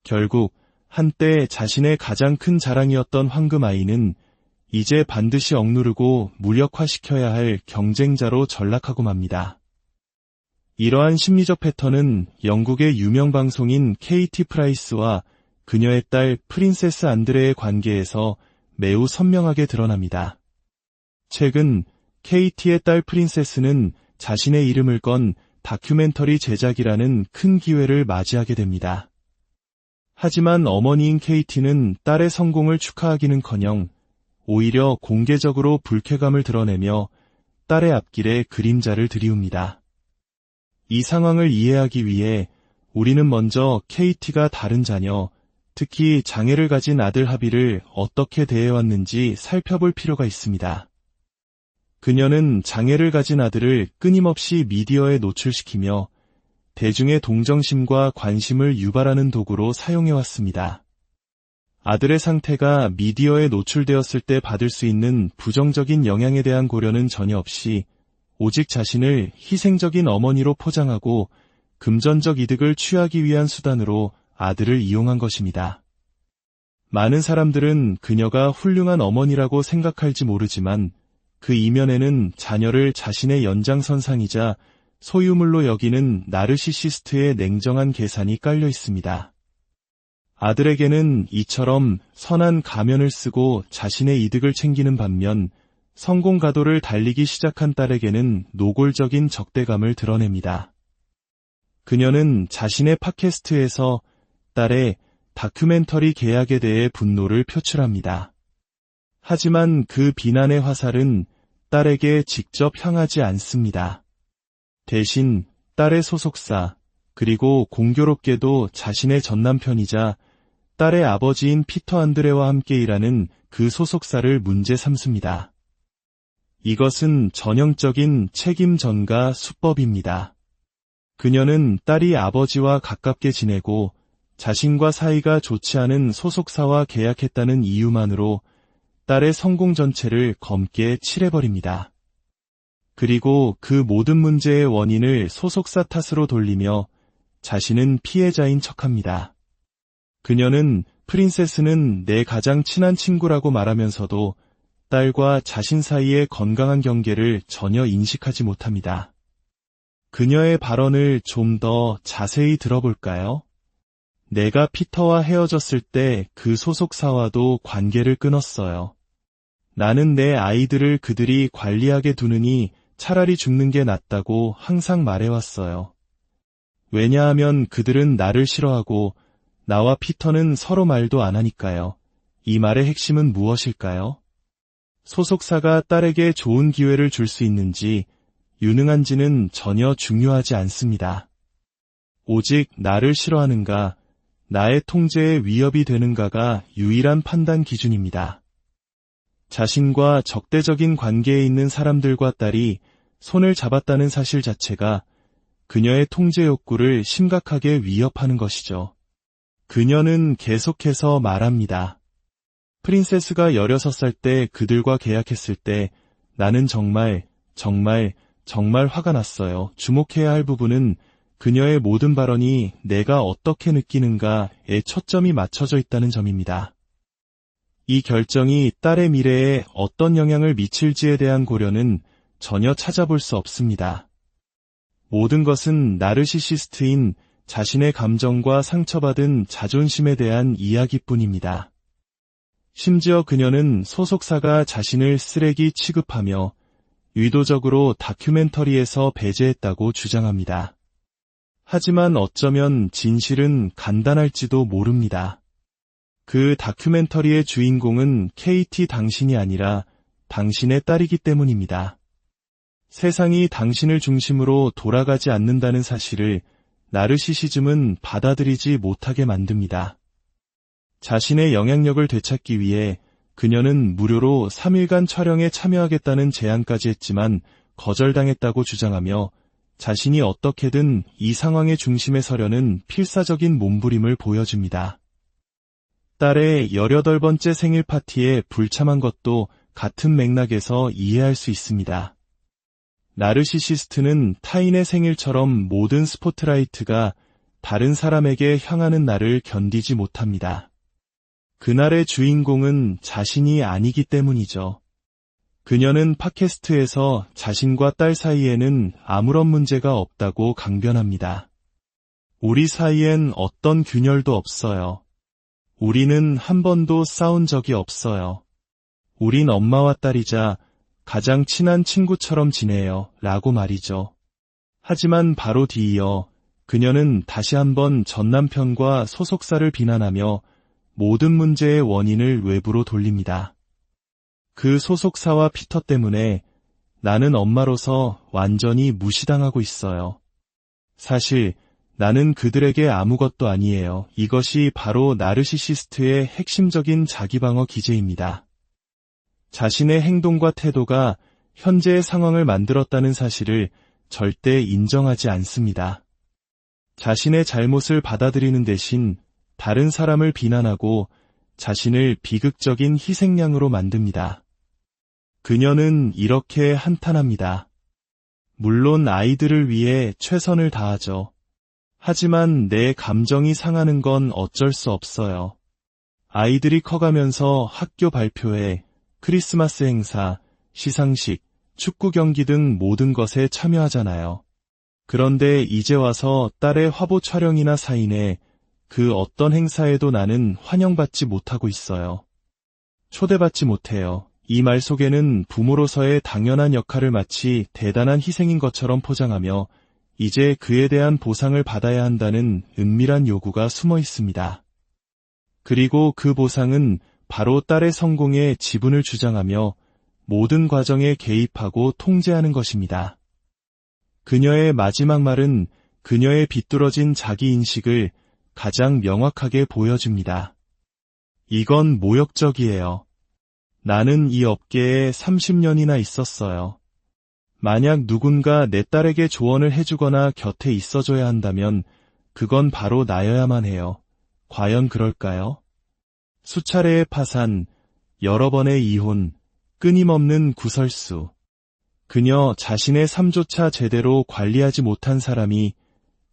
결국 한때 자신의 가장 큰 자랑이었던 황금 아이는 이제 반드시 억누르고 무력화시켜야 할 경쟁자로 전락하고 맙니다. 이러한 심리적 패턴은 영국의 유명 방송인 KT 프라이스와 그녀의 딸 프린세스 안드레의 관계에서 매우 선명하게 드러납니다. 최근 KT의 딸 프린세스는 자신의 이름을 건 다큐멘터리 제작이라는 큰 기회를 맞이하게 됩니다. 하지만 어머니인 KT는 딸의 성공을 축하하기는커녕 오히려 공개적으로 불쾌감을 드러내며 딸의 앞길에 그림자를 들이웁니다. 이 상황을 이해하기 위해 우리는 먼저 KT가 다른 자녀, 특히 장애를 가진 아들 하비를 어떻게 대해왔는지 살펴볼 필요가 있습니다. 그녀는 장애를 가진 아들을 끊임없이 미디어에 노출시키며 대중의 동정심과 관심을 유발하는 도구로 사용해왔습니다. 아들의 상태가 미디어에 노출되었을 때 받을 수 있는 부정적인 영향에 대한 고려는 전혀 없이 오직 자신을 희생적인 어머니로 포장하고 금전적 이득을 취하기 위한 수단으로 아들을 이용한 것입니다. 많은 사람들은 그녀가 훌륭한 어머니라고 생각할지 모르지만 그 이면에는 자녀를 자신의 연장선상이자 소유물로 여기는 나르시시스트의 냉정한 계산이 깔려 있습니다. 아들에게는 이처럼 선한 가면을 쓰고 자신의 이득을 챙기는 반면 성공 가도를 달리기 시작한 딸에게는 노골적인 적대감을 드러냅니다. 그녀는 자신의 팟캐스트에서 딸의 다큐멘터리 계약에 대해 분노를 표출합니다. 하지만 그 비난의 화살은 딸에게 직접 향하지 않습니다. 대신 딸의 소속사, 그리고 공교롭게도 자신의 전남편이자 딸의 아버지인 피터 안드레와 함께 일하는 그 소속사를 문제 삼습니다. 이것은 전형적인 책임 전가 수법입니다. 그녀는 딸이 아버지와 가깝게 지내고 자신과 사이가 좋지 않은 소속사와 계약했다는 이유만으로 딸의 성공 전체를 검게 칠해버립니다. 그리고 그 모든 문제의 원인을 소속사 탓으로 돌리며 자신은 피해자인 척합니다. 그녀는 프린세스는 내 가장 친한 친구라고 말하면서도 딸과 자신 사이의 건강한 경계를 전혀 인식하지 못합니다. 그녀의 발언을 좀 더 자세히 들어볼까요? 내가 피터와 헤어졌을 때 그 소속사와도 관계를 끊었어요. 나는 내 아이들을 그들이 관리하게 두느니 차라리 죽는 게 낫다고 항상 말해왔어요. 왜냐하면 그들은 나를 싫어하고 나와 피터는 서로 말도 안 하니까요. 이 말의 핵심은 무엇일까요? 소속사가 딸에게 좋은 기회를 줄 수 있는지 유능한지는 전혀 중요하지 않습니다. 오직 나를 싫어하는가, 나의 통제에 위협이 되는가가 유일한 판단 기준입니다. 자신과 적대적인 관계에 있는 사람들과 딸이 손을 잡았다는 사실 자체가 그녀의 통제 욕구를 심각하게 위협하는 것이죠. 그녀는 계속해서 말합니다. 프린세스가 16살 때 그들과 계약했을 때 나는 정말 화가 났어요. 주목해야 할 부분은 그녀의 모든 발언이 내가 어떻게 느끼는가에 초점이 맞춰져 있다는 점입니다. 이 결정이 딸의 미래에 어떤 영향을 미칠지에 대한 고려는 전혀 찾아볼 수 없습니다. 모든 것은 나르시시스트인 자신의 감정과 상처받은 자존심에 대한 이야기뿐입니다. 심지어 그녀는 소속사가 자신을 쓰레기 취급하며 의도적으로 다큐멘터리에서 배제했다고 주장합니다. 하지만 어쩌면 진실은 간단할지도 모릅니다. 그 다큐멘터리의 주인공은 KT 당신이 아니라 당신의 딸이기 때문입니다. 세상이 당신을 중심으로 돌아가지 않는다는 사실을 나르시시즘은 받아들이지 못하게 만듭니다. 자신의 영향력을 되찾기 위해 그녀는 무료로 3일간 촬영에 참여하겠다는 제안까지 했지만 거절당했다고 주장하며 자신이 어떻게든 이 상황의 중심에 서려는 필사적인 몸부림을 보여줍니다. 딸의 18번째 생일 파티에 불참한 것도 같은 맥락에서 이해할 수 있습니다. 나르시시스트는 타인의 생일처럼 모든 스포트라이트가 다른 사람에게 향하는 날을 견디지 못합니다. 그날의 주인공은 자신이 아니기 때문이죠. 그녀는 팟캐스트에서 자신과 딸 사이에는 아무런 문제가 없다고 강변합니다. 우리 사이엔 어떤 균열도 없어요. 우리는 한 번도 싸운 적이 없어요. 우린 엄마와 딸이자 가장 친한 친구처럼 지내요. 라고 말이죠. 하지만 바로 뒤이어 그녀는 다시 한번 전 남편과 소속사를 비난하며 모든 문제의 원인을 외부로 돌립니다. 그 소속사와 피터 때문에 나는 엄마로서 완전히 무시당하고 있어요. 사실 나는 그들에게 아무것도 아니에요. 이것이 바로 나르시시스트의 핵심적인 자기방어 기제입니다. 자신의 행동과 태도가 현재의 상황을 만들었다는 사실을 절대 인정하지 않습니다. 자신의 잘못을 받아들이는 대신 다른 사람을 비난하고 자신을 비극적인 희생양으로 만듭니다. 그녀는 이렇게 한탄합니다. 물론 아이들을 위해 최선을 다하죠. 하지만 내 감정이 상하는 건 어쩔 수 없어요. 아이들이 커가면서 학교 발표회, 크리스마스 행사, 시상식, 축구 경기 등 모든 것에 참여하잖아요. 그런데 이제 와서 딸의 화보 촬영이나 사인회, 그 어떤 행사에도 나는 환영받지 못하고 있어요. 초대받지 못해요. 이 말 속에는 부모로서의 당연한 역할을 마치 대단한 희생인 것처럼 포장하며 이제 그에 대한 보상을 받아야 한다는 은밀한 요구가 숨어 있습니다. 그리고 그 보상은 바로 딸의 성공에 지분을 주장하며 모든 과정에 개입하고 통제하는 것입니다. 그녀의 마지막 말은 그녀의 비뚤어진 자기인식을 가장 명확하게 보여줍니다. 이건 모욕적이에요. 나는 이 업계에 30년이나 있었어요. 만약 누군가 내 딸에게 조언을 해주거나 곁에 있어줘야 한다면 그건 바로 나여야만 해요. 과연 그럴까요? 수차례의 파산, 여러 번의 이혼, 끊임없는 구설수. 그녀 자신의 삶조차 제대로 관리하지 못한 사람이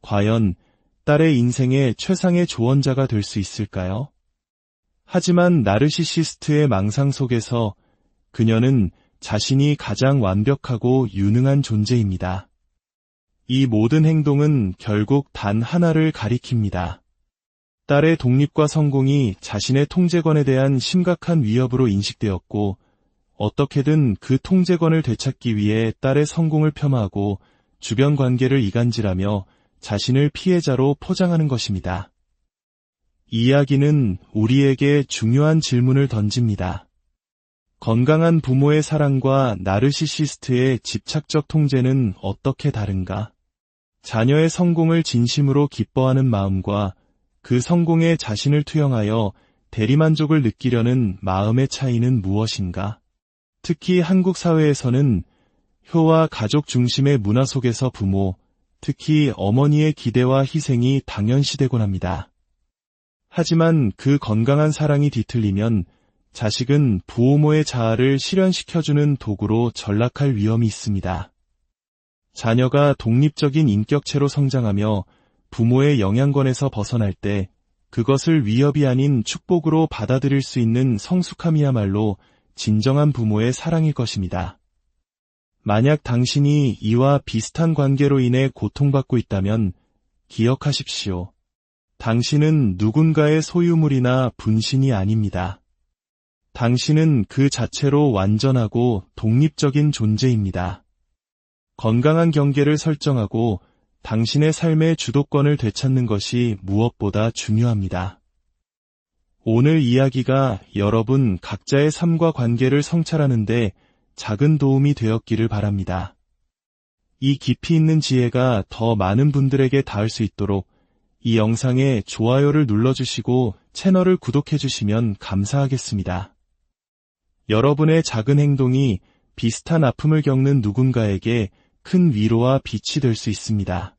과연 딸의 인생의 최상의 조언자가 될 수 있을까요? 하지만 나르시시스트의 망상 속에서 그녀는 자신이 가장 완벽하고 유능한 존재입니다. 이 모든 행동은 결국 단 하나를 가리킵니다. 딸의 독립과 성공이 자신의 통제권에 대한 심각한 위협으로 인식되었고 어떻게든 그 통제권을 되찾기 위해 딸의 성공을 폄하하고 주변 관계를 이간질하며 자신을 피해자로 포장하는 것입니다. 이 이야기는 우리에게 중요한 질문을 던집니다. 건강한 부모의 사랑과 나르시시스트의 집착적 통제는 어떻게 다른가? 자녀의 성공을 진심으로 기뻐하는 마음과 그 성공에 자신을 투영하여 대리만족을 느끼려는 마음의 차이는 무엇인가? 특히 한국 사회에서는 효와 가족 중심의 문화 속에서 부모, 특히 어머니의 기대와 희생이 당연시되곤 합니다. 하지만 그 건강한 사랑이 뒤틀리면 자식은 부모의 자아를 실현시켜주는 도구로 전락할 위험이 있습니다. 자녀가 독립적인 인격체로 성장하며 부모의 영향권에서 벗어날 때 그것을 위협이 아닌 축복으로 받아들일 수 있는 성숙함이야말로 진정한 부모의 사랑일 것입니다. 만약 당신이 이와 비슷한 관계로 인해 고통받고 있다면 기억하십시오. 당신은 누군가의 소유물이나 분신이 아닙니다. 당신은 그 자체로 완전하고 독립적인 존재입니다. 건강한 경계를 설정하고 당신의 삶의 주도권을 되찾는 것이 무엇보다 중요합니다. 오늘 이야기가 여러분 각자의 삶과 관계를 성찰하는 데 작은 도움이 되었기를 바랍니다. 이 깊이 있는 지혜가 더 많은 분들에게 닿을 수 있도록 이 영상에 좋아요를 눌러주시고 채널을 구독해주시면 감사하겠습니다. 여러분의 작은 행동이 비슷한 아픔을 겪는 누군가에게 큰 위로와 빛이 될 수 있습니다.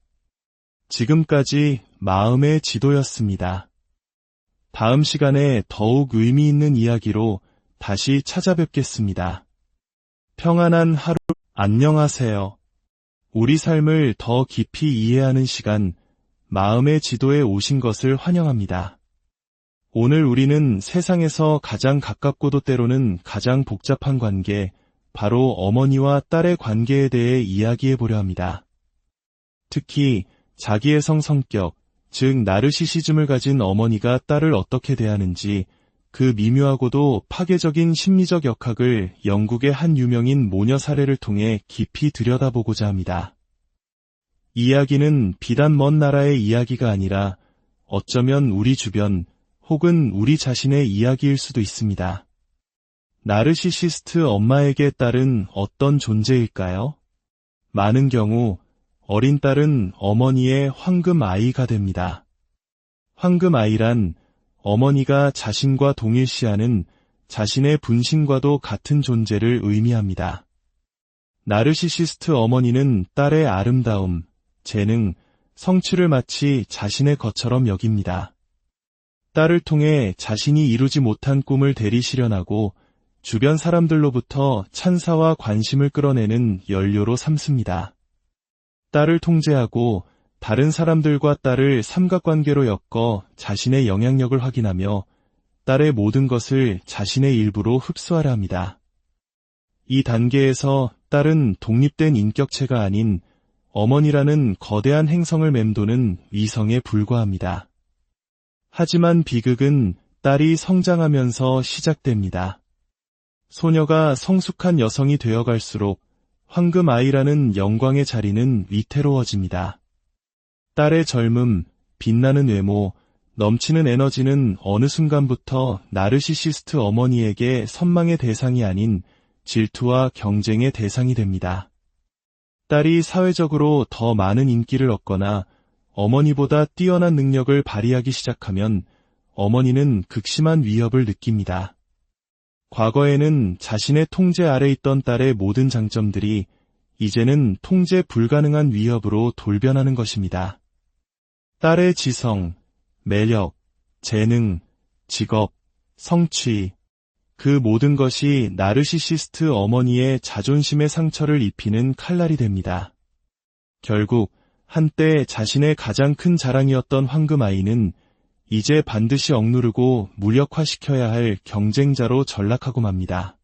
지금까지 마음의 지도였습니다. 다음 시간에 더욱 의미 있는 이야기로 다시 찾아뵙겠습니다. 평안한 하루, 안녕하세요. 우리 삶을 더 깊이 이해하는 시간, 마음의 지도에 오신 것을 환영합니다. 오늘 우리는 세상에서 가장 가깝고도 때로는 가장 복잡한 관계, 바로 어머니와 딸의 관계에 대해 이야기해 보려 합니다. 특히 자기의 성격, 즉 나르시시즘을 가진 어머니가 딸을 어떻게 대하는지 그 미묘하고도 파괴적인 심리적 역학을 영국의 한 유명인 모녀 사례를 통해 깊이 들여다보고자 합니다. 이야기는 비단 먼 나라의 이야기가 아니라 어쩌면 우리 주변 혹은 우리 자신의 이야기일 수도 있습니다. 나르시시스트 엄마에게 딸은 어떤 존재일까요? 많은 경우 어린 딸은 어머니의 황금 아이가 됩니다. 황금 아이란 어머니가 자신과 동일시하는 자신의 분신과도 같은 존재를 의미합니다. 나르시시스트 어머니는 딸의 아름다움, 재능, 성취를 마치 자신의 것처럼 여깁니다. 딸을 통해 자신이 이루지 못한 꿈을 대리 실현하고 주변 사람들로부터 찬사와 관심을 끌어내는 연료로 삼습니다. 딸을 통제하고 다른 사람들과 딸을 삼각관계로 엮어 자신의 영향력을 확인하며 딸의 모든 것을 자신의 일부로 흡수하려 합니다. 이 단계에서 딸은 독립된 인격체가 아닌 어머니라는 거대한 행성을 맴도는 위성에 불과합니다. 하지만 비극은 딸이 성장하면서 시작됩니다. 소녀가 성숙한 여성이 되어갈수록 황금 아이라는 영광의 자리는 위태로워집니다. 딸의 젊음, 빛나는 외모, 넘치는 에너지는 어느 순간부터 나르시시스트 어머니에게 선망의 대상이 아닌 질투와 경쟁의 대상이 됩니다. 딸이 사회적으로 더 많은 인기를 얻거나 어머니보다 뛰어난 능력을 발휘하기 시작하면 어머니는 극심한 위협을 느낍니다. 과거에는 자신의 통제 아래 있던 딸의 모든 장점들이 이제는 통제 불가능한 위협으로 돌변하는 것입니다. 딸의 지성, 매력, 재능, 직업, 성취, 그 모든 것이 나르시시스트 어머니의 자존심의 상처를 입히는 칼날이 됩니다. 결국 한때 자신의 가장 큰 자랑이었던 황금 아이는 이제 반드시 억누르고 무력화시켜야 할 경쟁자로 전락하고 맙니다.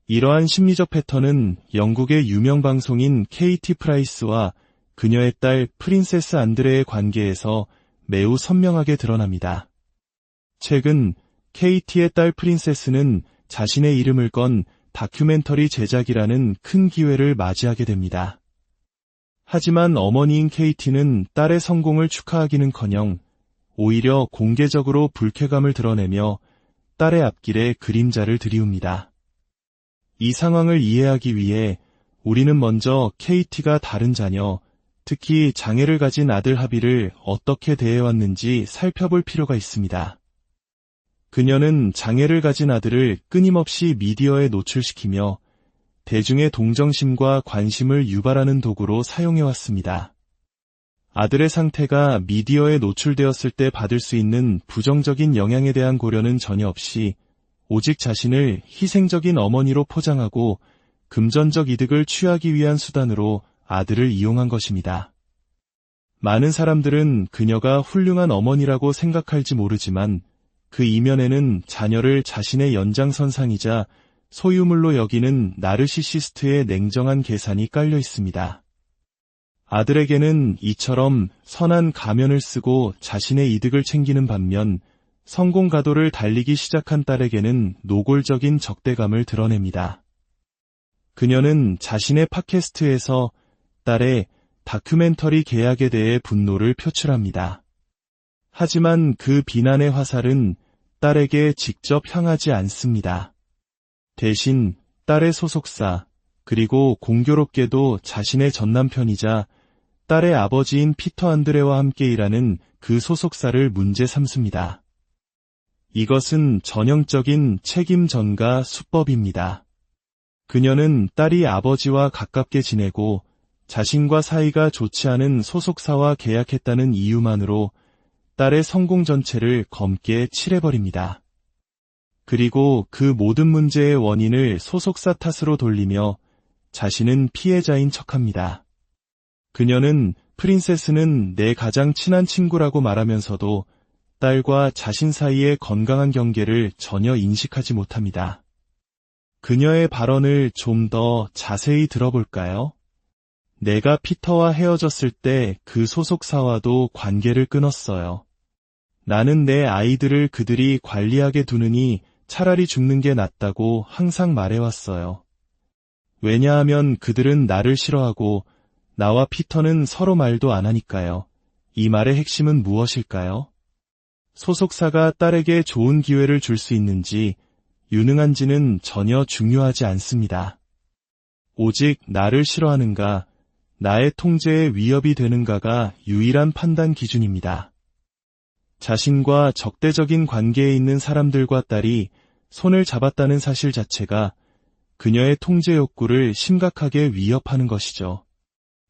이러한 심리적 패턴은 영국의 유명 방송인 KT 프라이스와 그녀의 딸 프린세스 안드레의 관계에서 매우 선명하게 드러납니다. 최근 KT의 딸 프린세스는 자신의 이름을 건 다큐멘터리 제작이라는 큰 기회를 맞이하게 됩니다. 하지만 어머니인 KT는 딸의 성공을 축하하기는커녕 오히려 공개적으로 불쾌감을 드러내며 딸의 앞길에 그림자를 들이웁니다. 이 상황을 이해하기 위해 우리는 먼저 KT가 다른 자녀, 특히 장애를 가진 아들 하비를 어떻게 대해왔는지 살펴볼 필요가 있습니다. 그녀는 장애를 가진 아들을 끊임없이 미디어에 노출시키며 대중의 동정심과 관심을 유발하는 도구로 사용해왔습니다. 아들의 상태가 미디어에 노출되었을 때 받을 수 있는 부정적인 영향에 대한 고려는 전혀 없이 오직 자신을 희생적인 어머니로 포장하고 금전적 이득을 취하기 위한 수단으로 아들을 이용한 것입니다. 많은 사람들은 그녀가 훌륭한 어머니라고 생각할지 모르지만 그 이면에는 자녀를 자신의 연장선상이자 소유물로 여기는 나르시시스트의 냉정한 계산이 깔려 있습니다. 아들에게는 이처럼 선한 가면을 쓰고 자신의 이득을 챙기는 반면 성공 가도를 달리기 시작한 딸에게는 노골적인 적대감을 드러냅니다. 그녀는 자신의 팟캐스트에서 딸의 다큐멘터리 계약에 대해 분노를 표출합니다. 하지만 그 비난의 화살은 딸에게 직접 향하지 않습니다. 대신 딸의 소속사, 그리고 공교롭게도 자신의 전남편이자 딸의 아버지인 피터 안드레와 함께 일하는 그 소속사를 문제 삼습니다. 이것은 전형적인 책임 전가 수법입니다. 그녀는 딸이 아버지와 가깝게 지내고 자신과 사이가 좋지 않은 소속사와 계약했다는 이유만으로 딸의 성공 전체를 검게 칠해버립니다. 그리고 그 모든 문제의 원인을 소속사 탓으로 돌리며 자신은 피해자인 척합니다. 그녀는 프린세스는 내 가장 친한 친구라고 말하면서도 딸과 자신 사이의 건강한 경계를 전혀 인식하지 못합니다. 그녀의 발언을 좀 더 자세히 들어볼까요? 내가 피터와 헤어졌을 때 그 소속사와도 관계를 끊었어요. 나는 내 아이들을 그들이 관리하게 두느니 차라리 죽는 게 낫다고 항상 말해왔어요. 왜냐하면 그들은 나를 싫어하고 나와 피터는 서로 말도 안 하니까요. 이 말의 핵심은 무엇일까요? 소속사가 딸에게 좋은 기회를 줄 수 있는지, 유능한지는 전혀 중요하지 않습니다. 오직 나를 싫어하는가, 나의 통제에 위협이 되는가가 유일한 판단 기준입니다. 자신과 적대적인 관계에 있는 사람들과 딸이 손을 잡았다는 사실 자체가 그녀의 통제 욕구를 심각하게 위협하는 것이죠.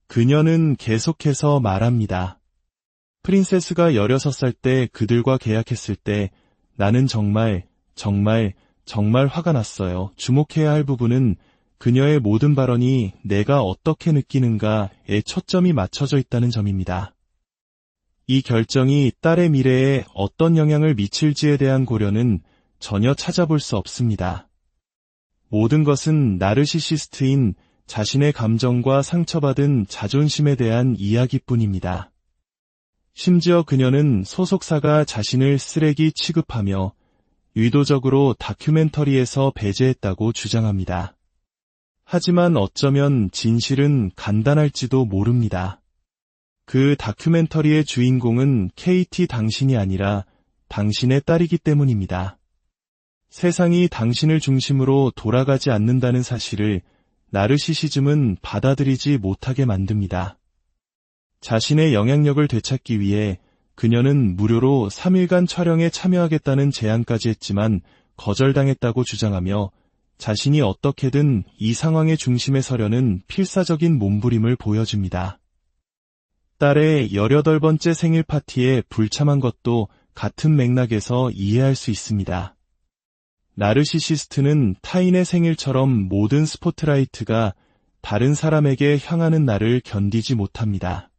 그녀는 계속해서 말합니다. 프린세스가 16살 때 그들과 계약했을 때 나는 정말 화가 났어요. 주목해야 할 부분은 그녀의 모든 발언이 내가 어떻게 느끼는가에 초점이 맞춰져 있다는 점입니다. 이 결정이 딸의 미래에 어떤 영향을 미칠지에 대한 고려는 전혀 찾아볼 수 없습니다. 모든 것은 나르시시스트인 자신의 감정과 상처받은 자존심에 대한 이야기뿐입니다. 심지어 그녀는 소속사가 자신을 쓰레기 취급하며 의도적으로 다큐멘터리에서 배제했다고 주장합니다. 하지만 어쩌면 진실은 간단할지도 모릅니다. 그 다큐멘터리의 주인공은 KT 당신이 아니라 당신의 딸이기 때문입니다. 세상이 당신을 중심으로 돌아가지 않는다는 사실을 나르시시즘은 받아들이지 못하게 만듭니다. 자신의 영향력을 되찾기 위해 그녀는 무료로 3일간 촬영에 참여하겠다는 제안까지 했지만 거절당했다고 주장하며 자신이 어떻게든 이 상황의 중심에 서려는 필사적인 몸부림을 보여줍니다. 딸의 18번째 생일 파티에 불참한 것도 같은 맥락에서 이해할 수 있습니다. 나르시시스트는 타인의 생일처럼 모든 스포트라이트가 다른 사람에게 향하는 날을 견디지 못합니다.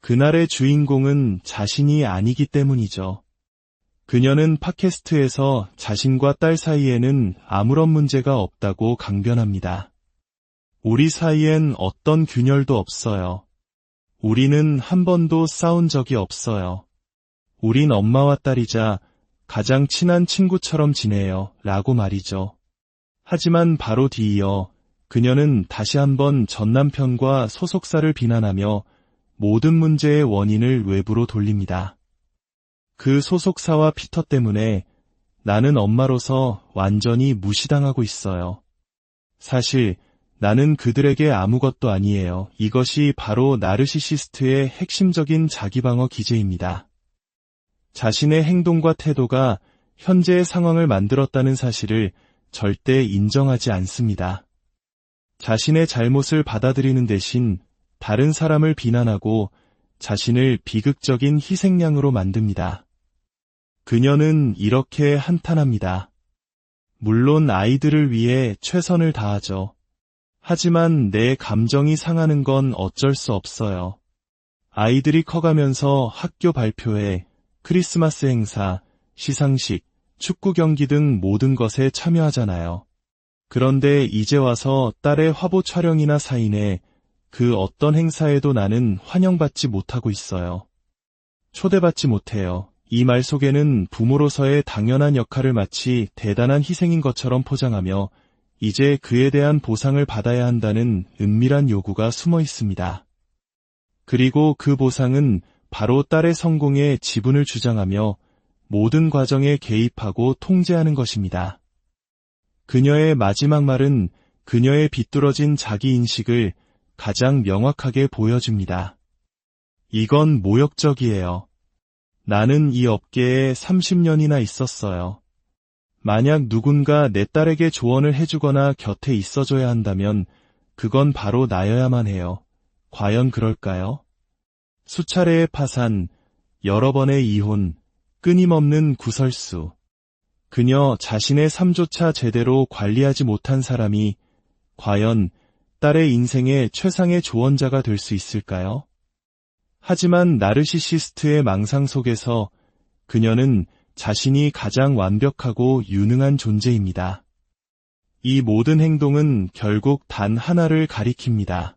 그날의 주인공은 자신이 아니기 때문이죠. 그녀는 팟캐스트에서 자신과 딸 사이에는 아무런 문제가 없다고 강변합니다. 우리 사이엔 어떤 균열도 없어요. 우리는 한 번도 싸운 적이 없어요. 우린 엄마와 딸이자 가장 친한 친구처럼 지내요. 라고 말이죠. 하지만 바로 뒤이어 그녀는 다시 한번 전 남편과 소속사를 비난하며 모든 문제의 원인을 외부로 돌립니다. 그 소속사와 피터 때문에 나는 엄마로서 완전히 무시당하고 있어요. 사실 나는 그들에게 아무것도 아니에요. 이것이 바로 나르시시스트의 핵심적인 자기방어 기제입니다. 자신의 행동과 태도가 현재의 상황을 만들었다는 사실을 절대 인정하지 않습니다. 자신의 잘못을 받아들이는 대신 다른 사람을 비난하고 자신을 비극적인 희생양으로 만듭니다. 그녀는 이렇게 한탄합니다. 물론 아이들을 위해 최선을 다하죠. 하지만 내 감정이 상하는 건 어쩔 수 없어요. 아이들이 커가면서 학교 발표회, 크리스마스 행사, 시상식, 축구 경기 등 모든 것에 참여하잖아요. 그런데 이제 와서 딸의 화보 촬영이나 사인회, 그 어떤 행사에도 나는 환영받지 못하고 있어요. 초대받지 못해요. 이 말 속에는 부모로서의 당연한 역할을 마치 대단한 희생인 것처럼 포장하며 이제 그에 대한 보상을 받아야 한다는 은밀한 요구가 숨어 있습니다. 그리고 그 보상은 바로 딸의 성공에 지분을 주장하며 모든 과정에 개입하고 통제하는 것입니다. 그녀의 마지막 말은 그녀의 비뚤어진 자기인식을 가장 명확하게 보여줍니다. 이건 모욕적이에요. 나는 이 업계에 30년이나 있었어요. 만약 누군가 내 딸에게 조언을 해주거나 곁에 있어줘야 한다면 그건 바로 나여야만 해요. 과연 그럴까요? 수차례의 파산, 여러 번의 이혼, 끊임없는 구설수. 그녀 자신의 삶조차 제대로 관리하지 못한 사람이 과연 딸의 인생의 최상의 조언자가 될 수 있을까요? 하지만 나르시시스트의 망상 속에서 그녀는 자신이 가장 완벽하고 유능한 존재입니다. 이 모든 행동은 결국 단 하나를 가리킵니다.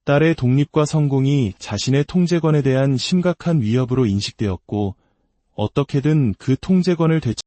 딸의 독립과 성공이 자신의 통제권에 대한 심각한 위협으로 인식되었고, 어떻게든 그 통제권을 되찾